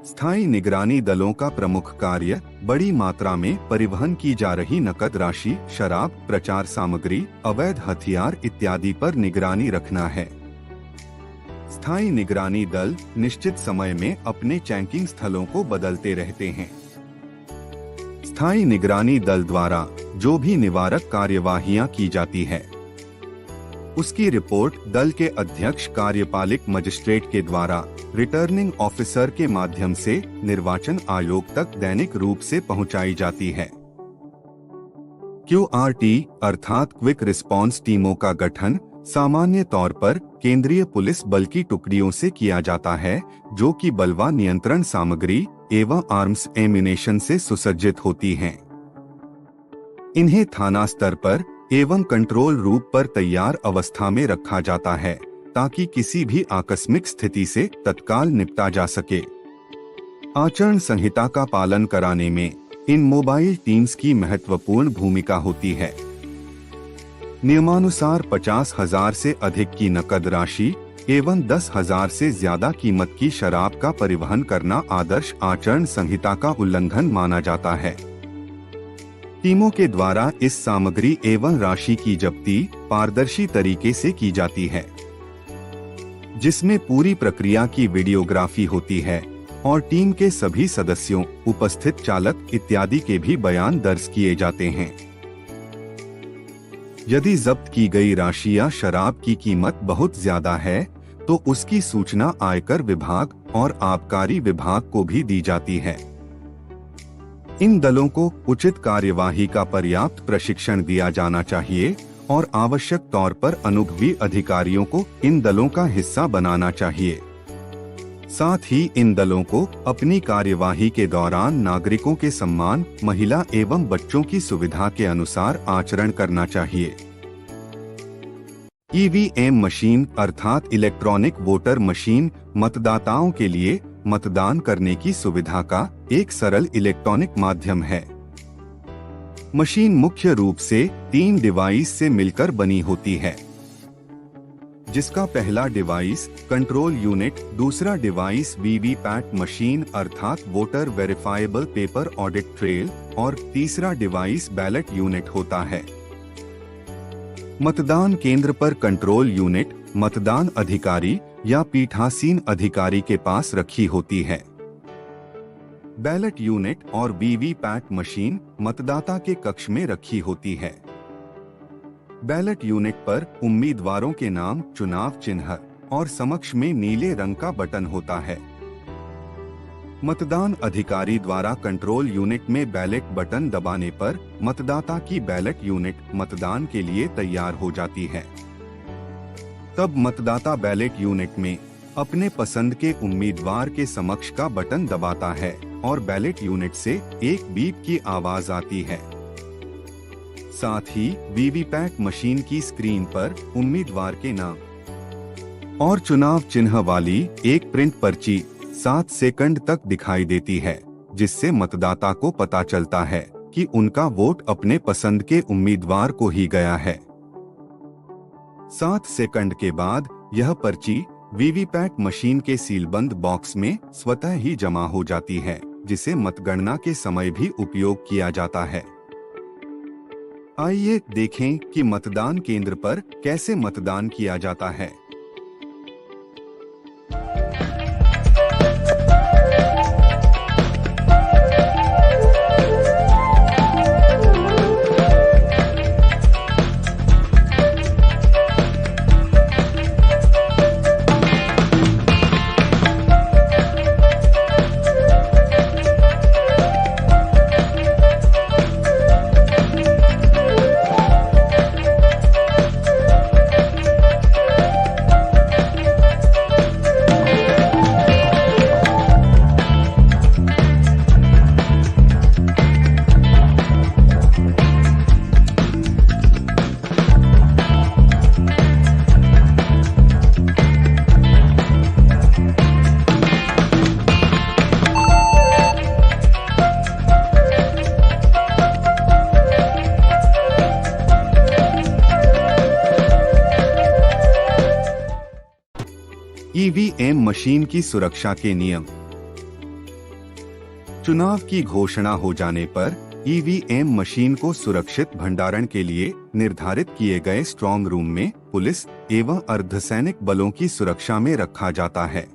स्थायी निगरानी दलों का प्रमुख कार्य बड़ी मात्रा में परिवहन की जा रही नकद राशि, शराब, प्रचार सामग्री, अवैध हथियार इत्यादि पर निगरानी रखना है। स्थायी निगरानी दल निश्चित समय में अपने चेकिंग स्थलों को बदलते रहते हैं। स्थायी निगरानी दल द्वारा जो भी निवारक कार्यवाहियां की जाती है, उसकी रिपोर्ट दल के अध्यक्ष कार्यपालिक मजिस्ट्रेट के द्वारा रिटर्निंग ऑफिसर के माध्यम से निर्वाचन आयोग तक दैनिक रूप से पहुंचाई जाती है। QRT अर्थात क्विक रिस्पांस टीमों का गठन सामान्य तौर पर केंद्रीय पुलिस बल की टुकड़ियों से किया जाता है, जो कि बलवा नियंत्रण सामग्री एवं आर्म्स एम्यूनेशन से सुसज्जित होती हैं। इन्हें थाना स्तर पर एवं कंट्रोल रूप पर तैयार अवस्था में रखा जाता है, ताकि किसी भी आकस्मिक स्थिति से तत्काल निपटा जा सके। आचरण संहिता का पालन कराने में इन मोबाइल टीम्स की महत्वपूर्ण भूमिका होती है। नियमानुसार 50,000 से अधिक की नकद राशि एवं 10,000 से ज्यादा कीमत की शराब का परिवहन करना आदर्श आचरण संहिता का उल्लंघन माना जाता है। टीमों के द्वारा इस सामग्री एवं राशि की जब्ती पारदर्शी तरीके से की जाती है, जिसमें पूरी प्रक्रिया की वीडियोग्राफी होती है और टीम के सभी सदस्यों, उपस्थित चालक इत्यादि के भी बयान दर्ज किए जाते हैं। यदि जब्त की गई राशि या शराब की कीमत बहुत ज्यादा है, तो उसकी सूचना आयकर विभाग और आबकारी विभाग को भी दी जाती है। इन दलों को उचित कार्यवाही का पर्याप्त प्रशिक्षण दिया जाना चाहिए और आवश्यक तौर पर अनुभवी अधिकारियों को इन दलों का हिस्सा बनाना चाहिए। साथ ही इन दलों को अपनी कार्यवाही के दौरान नागरिकों के सम्मान, महिला एवं बच्चों की सुविधा के अनुसार आचरण करना चाहिए। EVM मशीन अर्थात इलेक्ट्रॉनिक वोटर मशीन मतदाताओं के लिए मतदान करने की सुविधा का एक सरल इलेक्ट्रॉनिक माध्यम है। मशीन मुख्य रूप से 3 डिवाइस से मिलकर बनी होती है, जिसका पहला डिवाइस कंट्रोल यूनिट, दूसरा डिवाइस वीवीपैट मशीन अर्थात voter verifiable paper audit trail और तीसरा डिवाइस बैलेट यूनिट होता है। मतदान केंद्र पर कंट्रोल यूनिट मतदान अधिकारी या पीठासीन अधिकारी के पास रखी होती है। बैलेट यूनिट और वीवीपैट मशीन मतदाता के कक्ष में रखी होती है। बैलेट यूनिट पर उम्मीदवारों के नाम, चुनाव चिन्ह और समक्ष में नीले रंग का बटन होता है। मतदान अधिकारी द्वारा कंट्रोल यूनिट में बैलेट बटन दबाने पर मतदाता की बैलेट यूनिट मतदान के लिए तैयार हो जाती है। तब मतदाता बैलेट यूनिट में अपने पसंद के उम्मीदवार के समक्ष का बटन दबाता है और बैलेट यूनिट से एक बीप की आवाज आती है। साथ ही वीवीपैट मशीन की स्क्रीन पर उम्मीदवार के नाम और चुनाव चिन्ह वाली एक प्रिंट पर्ची 7 सेकंड तक दिखाई देती है, जिससे मतदाता को पता चलता है कि उनका वोट अपने पसंद के उम्मीदवार को ही गया है। 7 सेकंड के बाद यह पर्ची वीवीपैट मशीन के सीलबंद बॉक्स में स्वतः ही जमा हो जाती है, जिसे मतगणना के समय भी उपयोग किया जाता है। आइए देखें कि मतदान केंद्र पर कैसे मतदान किया जाता है। ईवीएम मशीन की सुरक्षा के नियम। चुनाव की घोषणा हो जाने पर ईवीएम मशीन को सुरक्षित भंडारण के लिए निर्धारित किए गए स्ट्रांग रूम में पुलिस एवं अर्धसैनिक बलों की सुरक्षा में रखा जाता है।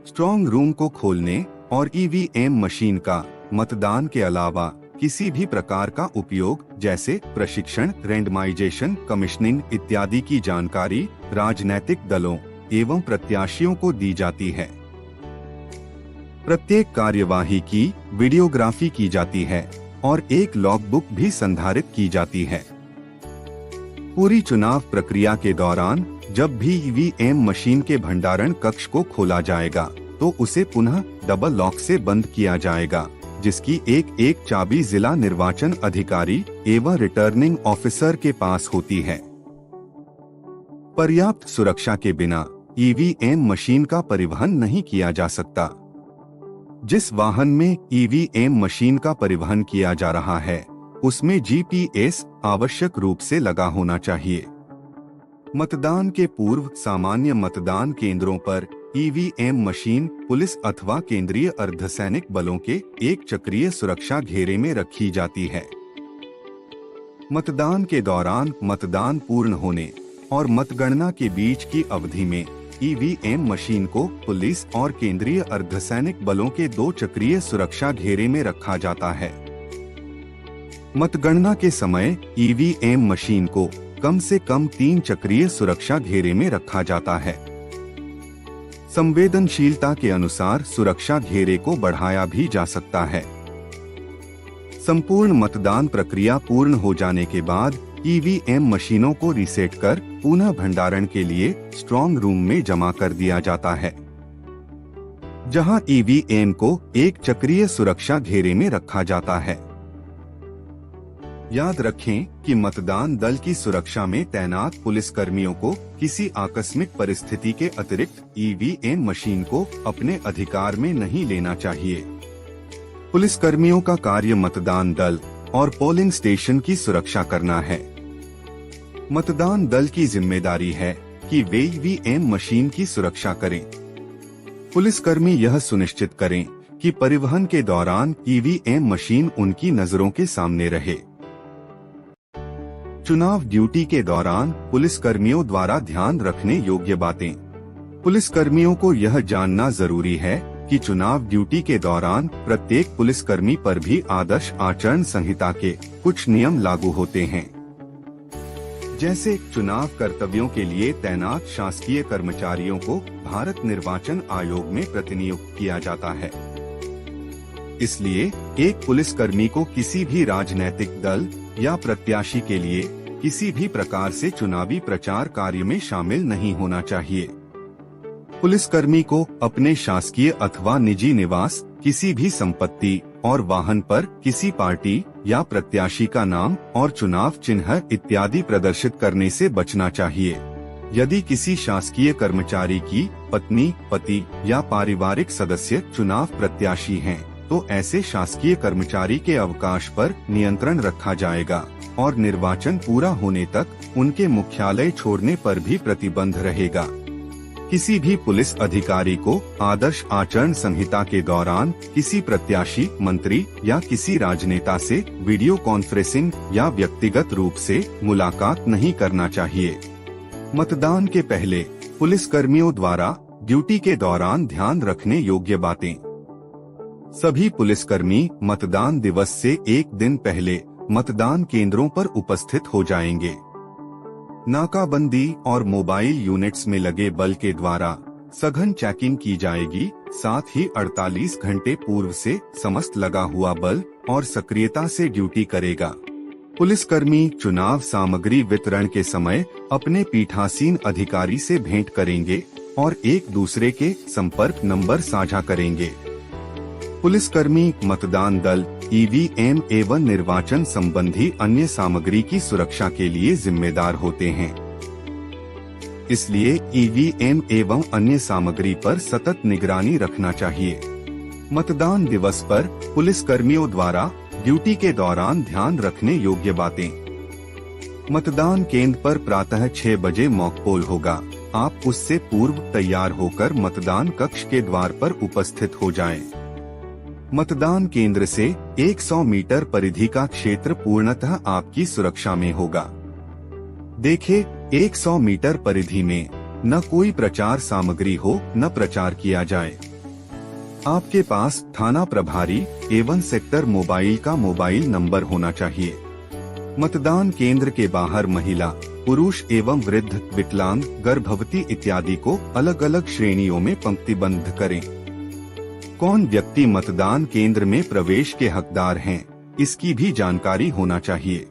स्ट्रांग रूम को खोलने और ईवीएम मशीन का मतदान के अलावा किसी भी प्रकार का उपयोग जैसे प्रशिक्षण, रैंडमाइजेशन, कमीशनिंग इत्यादि की जानकारी राजनीतिक दलों एवं प्रत्याशियों को दी जाती है। प्रत्येक कार्यवाही की वीडियोग्राफी की जाती है और एक लॉगबुक भी संधारित की जाती है। पूरी चुनाव प्रक्रिया के दौरान जब भी ईवीएम मशीन के भंडारण कक्ष को खोला जाएगा तो उसे पुनः डबल लॉक से बंद किया जाएगा, जिसकी एक चाबी जिला निर्वाचन अधिकारी एवं रिटर्निंग ऑफिसर के पास होती है। पर्याप्त सुरक्षा के बिना ईवीएम मशीन का परिवहन नहीं किया जा सकता। जिस वाहन में ईवीएम मशीन का परिवहन किया जा रहा है उसमें जीपीएस आवश्यक रूप से लगा होना चाहिए। मतदान के पूर्व सामान्य मतदान केंद्रों पर ईवीएम मशीन पुलिस अथवा केंद्रीय अर्धसैनिक बलों के एक चक्रीय सुरक्षा घेरे में रखी जाती है। मतदान के दौरान मतदान पूर्ण होने और मतगणना के बीच की अवधि में ईवीएम मशीन को पुलिस और केंद्रीय अर्धसैनिक बलों के दो चक्रीय सुरक्षा घेरे में रखा जाता है। मतगणना के समय ईवीएम मशीन को कम से कम 3 चक्रीय सुरक्षा घेरे में रखा जाता है। संवेदनशीलता के अनुसार सुरक्षा घेरे को बढ़ाया भी जा सकता है। संपूर्ण मतदान प्रक्रिया पूर्ण हो जाने के बाद ईवीएम मशीनों को रीसेट कर पुनः भंडारण के लिए स्ट्रांग रूम में जमा कर दिया जाता है, जहां ईवीएम को एक चक्रीय सुरक्षा घेरे में रखा जाता है। याद रखें कि मतदान दल की सुरक्षा में तैनात पुलिसकर्मियों को किसी आकस्मिक परिस्थिति के अतिरिक्त ईवीएम मशीन को अपने अधिकार में नहीं लेना चाहिए। पुलिसकर्मियों का कार्य मतदान दल और पोलिंग स्टेशन की सुरक्षा करना है। मतदान दल की जिम्मेदारी है कि वे ईवीएम मशीन की सुरक्षा करें। पुलिसकर्मी यह सुनिश्चित करें कि परिवहन के दौरान ईवीएम मशीन उनकी नजरों के सामने रहे। चुनाव ड्यूटी के दौरान पुलिसकर्मियों द्वारा ध्यान रखने योग्य बातें। पुलिसकर्मियों को यह जानना जरूरी है कि चुनाव ड्यूटी के दौरान प्रत्येक पुलिसकर्मी पर भी आदर्श आचरण संहिता के कुछ नियम लागू होते हैं। जैसे चुनाव कर्तव्यों के लिए तैनात शासकीय कर्मचारियों को भारत निर्वाचन आयोग में प्रतिनियुक्त किया जाता है। इसलिए एक पुलिसकर्मी को किसी भी राजनीतिक दल या प्रत्याशी के लिए किसी भी प्रकार से चुनावी प्रचार कार्य में शामिल नहीं होना चाहिए। पुलिसकर्मी को अपने शासकीय अथवा निजी निवास, किसी भी संपत्ति और वाहन पर किसी पार्टी या प्रत्याशी का नाम और चुनाव चिन्ह इत्यादि प्रदर्शित करने से बचना चाहिए। यदि किसी शासकीय कर्मचारी की पत्नी, पति या पारिवारिक सदस्य चुनाव प्रत्याशी हैं, तो ऐसे शासकीय कर्मचारी के अवकाश पर नियंत्रण रखा जाएगा और निर्वाचन पूरा होने तक उनके मुख्यालय छोड़ने पर भी प्रतिबंध रहेगा। किसी भी पुलिस अधिकारी को आदर्श आचरण संहिता के दौरान किसी प्रत्याशी, मंत्री या किसी राजनेता से वीडियो कॉन्फ्रेंसिंग या व्यक्तिगत रूप से मुलाकात नहीं करना चाहिए। मतदान के पहले पुलिसकर्मियों द्वारा ड्यूटी के दौरान ध्यान रखने योग्य बातें। सभी पुलिसकर्मी मतदान दिवस से एक दिन पहले मतदान केंद्रों पर उपस्थित हो जाएंगे। नाकाबंदी और मोबाइल यूनिट्स में लगे बल के द्वारा सघन चेकिंग की जाएगी। साथ ही 48 घंटे पूर्व से समस्त लगा हुआ बल और सक्रियता से ड्यूटी करेगा। पुलिसकर्मी चुनाव सामग्री वितरण के समय अपने पीठासीन अधिकारी से भेंट करेंगे और एक दूसरे के संपर्क नंबर साझा करेंगे। पुलिसकर्मी मतदान दल, ईवीएम एवं निर्वाचन संबंधी अन्य सामग्री की सुरक्षा के लिए जिम्मेदार होते हैं। इसलिए ईवीएम एवं अन्य सामग्री पर सतत निगरानी रखना चाहिए। मतदान दिवस पर पुलिसकर्मियों द्वारा ड्यूटी के दौरान ध्यान रखने योग्य बातें। मतदान केंद्र पर प्रातः 6 बजे मॉक पोल होगा। आप उससे पूर्व तैयार होकर मतदान कक्ष के द्वार पर उपस्थित हो जाएं। मतदान केंद्र से 100 मीटर परिधि का क्षेत्र पूर्णतः आपकी सुरक्षा में होगा। देखें, 100 मीटर परिधि में न कोई प्रचार सामग्री हो, न प्रचार किया जाए। आपके पास थाना प्रभारी एवं सेक्टर मोबाइल का मोबाइल नंबर होना चाहिए। मतदान केंद्र के बाहर महिला, पुरुष एवं वृद्ध, विकलांग, गर्भवती इत्यादि को अलग अलग श्रेणियों में पंक्तिबद्ध करें। कौन व्यक्ति मतदान केंद्र में प्रवेश के हकदार हैं, इसकी भी जानकारी होना चाहिए।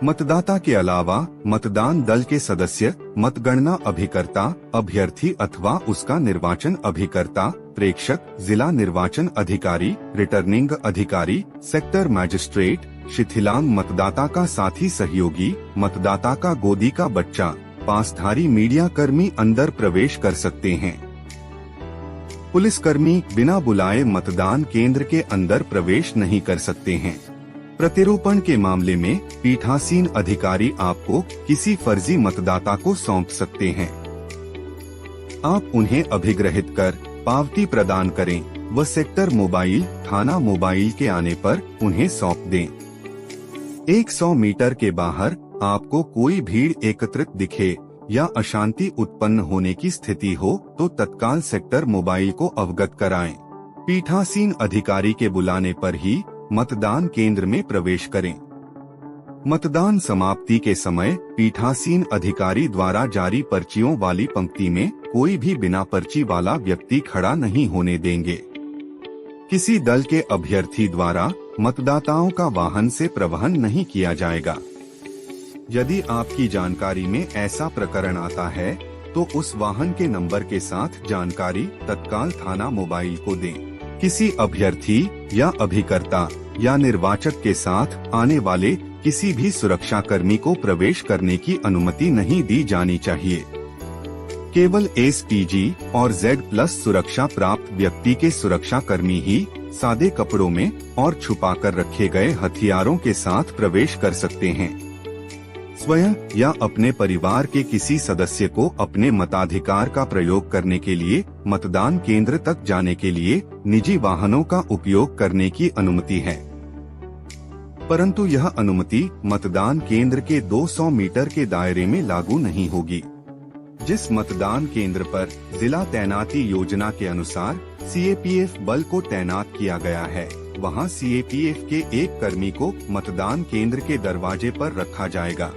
मतदाता के अलावा मतदान दल के सदस्य, मतगणना अभिकर्ता, अभ्यर्थी अथवा उसका निर्वाचन अभिकर्ता, प्रेक्षक, जिला निर्वाचन अधिकारी, रिटर्निंग अधिकारी, सेक्टर मजिस्ट्रेट, शिथिलांग मतदाता का साथी सहयोगी, मतदाता का गोदी का बच्चा, पासधारी मीडिया कर्मी अंदर प्रवेश कर सकते हैं। पुलिसकर्मी बिना बुलाए मतदान केंद्र के अंदर प्रवेश नहीं कर सकते हैं। प्रत्यारोपण के मामले में पीठासीन अधिकारी आपको किसी फर्जी मतदाता को सौंप सकते हैं। आप उन्हें अभिग्रहित कर पावती प्रदान करें व सेक्टर मोबाइल, थाना मोबाइल के आने पर उन्हें सौंप दें। 100 मीटर के बाहर आपको कोई भीड़ एकत्रित दिखे या अशांति उत्पन्न होने की स्थिति हो तो तत्काल सेक्टर मोबाइल को अवगत कराएं। पीठासीन अधिकारी के बुलाने पर ही मतदान केंद्र में प्रवेश करें। मतदान समाप्ति के समय पीठासीन अधिकारी द्वारा जारी पर्चियों वाली पंक्ति में कोई भी बिना पर्ची वाला व्यक्ति खड़ा नहीं होने देंगे। किसी दल के अभ्यर्थी द्वारा मतदाताओं का वाहन से प्रवहन नहीं किया जाएगा। यदि आपकी जानकारी में ऐसा प्रकरण आता है तो उस वाहन के नंबर के साथ जानकारी तत्काल थाना मोबाइल को दें। किसी अभ्यर्थी या अभिकर्ता या निर्वाचक के साथ आने वाले किसी भी सुरक्षा कर्मी को प्रवेश करने की अनुमति नहीं दी जानी चाहिए। केवल एसपीजी और Z+ सुरक्षा प्राप्त व्यक्ति के सुरक्षा कर्मी ही सादे कपड़ों में और छुपाकर रखे गए हथियारों के साथ प्रवेश कर सकते हैं। स्वयं या अपने परिवार के किसी सदस्य को अपने मताधिकार का प्रयोग करने के लिए मतदान केंद्र तक जाने के लिए निजी वाहनों का उपयोग करने की अनुमति है, परंतु यह अनुमति मतदान केंद्र के 200 मीटर के दायरे में लागू नहीं होगी। जिस मतदान केंद्र पर जिला तैनाती योजना के अनुसार CAPF बल को तैनात किया गया है, वहां CAPF के एक कर्मी को मतदान केंद्र के दरवाजे पर रखा जाएगा।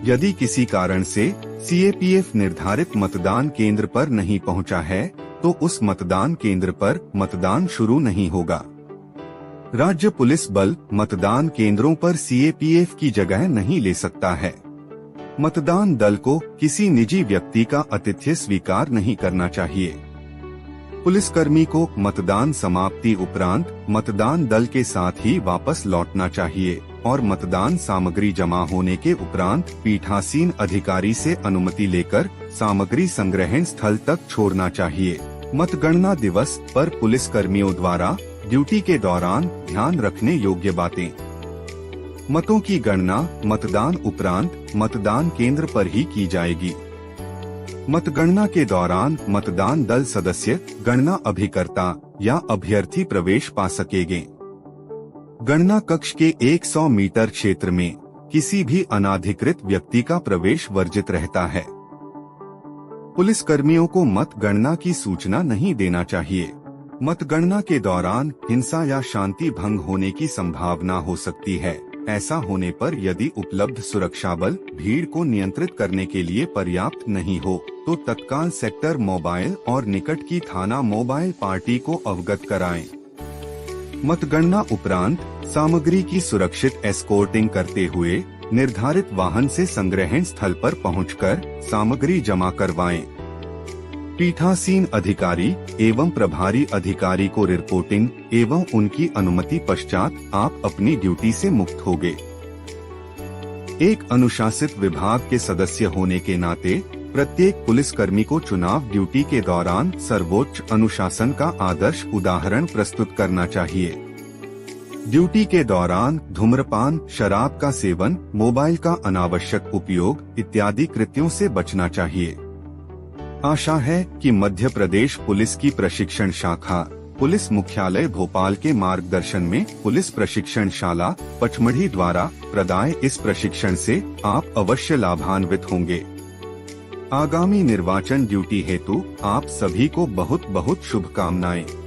यदि किसी कारण से CAPF निर्धारित मतदान केंद्र पर नहीं पहुंचा है, तो उस मतदान केंद्र पर मतदान शुरू नहीं होगा। राज्य पुलिस बल मतदान केंद्रों पर CAPF की जगह नहीं ले सकता है। मतदान दल को किसी निजी व्यक्ति का आतिथ्य स्वीकार नहीं करना चाहिए। पुलिसकर्मी को मतदान समाप्ति उपरांत मतदान दल के साथ ही वापस लौटना चाहिए और मतदान सामग्री जमा होने के उपरांत पीठासीन अधिकारी से अनुमति लेकर सामग्री संग्रहण स्थल तक छोड़ना चाहिए। मतगणना दिवस पर पुलिसकर्मियों द्वारा ड्यूटी के दौरान ध्यान रखने योग्य बातें। मतों की गणना मतदान उपरांत मतदान केंद्र पर ही की जाएगी। मतगणना के दौरान मतदान दल सदस्य, गणना अभिकर्ता या अभ्यर्थी प्रवेश पा सकेंगे। गणना कक्ष के 100 मीटर क्षेत्र में किसी भी अनाधिकृत व्यक्ति का प्रवेश वर्जित रहता है। पुलिसकर्मियों को मतगणना की सूचना नहीं देना चाहिए। मतगणना के दौरान हिंसा या शांति भंग होने की संभावना हो सकती है। ऐसा होने पर यदि उपलब्ध सुरक्षा बल भीड़ को नियंत्रित करने के लिए पर्याप्त नहीं हो तो तत्काल सेक्टर मोबाइल और निकट की थाना मोबाइल पार्टी को अवगत कराएं। मतगणना उपरांत सामग्री की सुरक्षित एस्कोर्टिंग करते हुए निर्धारित वाहन से संग्रहण स्थल पर पहुंचकर सामग्री जमा करवाएं। पीठासीन अधिकारी एवं प्रभारी अधिकारी को रिपोर्टिंग एवं उनकी अनुमति पश्चात आप अपनी ड्यूटी से मुक्त होंगे। एक अनुशासित विभाग के सदस्य होने के नाते प्रत्येक पुलिसकर्मी को चुनाव ड्यूटी के दौरान सर्वोच्च अनुशासन का आदर्श उदाहरण प्रस्तुत करना चाहिए। ड्यूटी के दौरान धूम्रपान, शराब का सेवन, मोबाइल का अनावश्यक उपयोग इत्यादि कृत्यों से बचना चाहिए। आशा है कि मध्य प्रदेश पुलिस की प्रशिक्षण शाखा पुलिस मुख्यालय भोपाल के मार्गदर्शन में पुलिस प्रशिक्षण शाला पचमढ़ी द्वारा प्रदाय इस प्रशिक्षण से आप अवश्य लाभान्वित होंगे। आगामी निर्वाचन ड्यूटी हेतु आप सभी को बहुत बहुत शुभकामनाएं।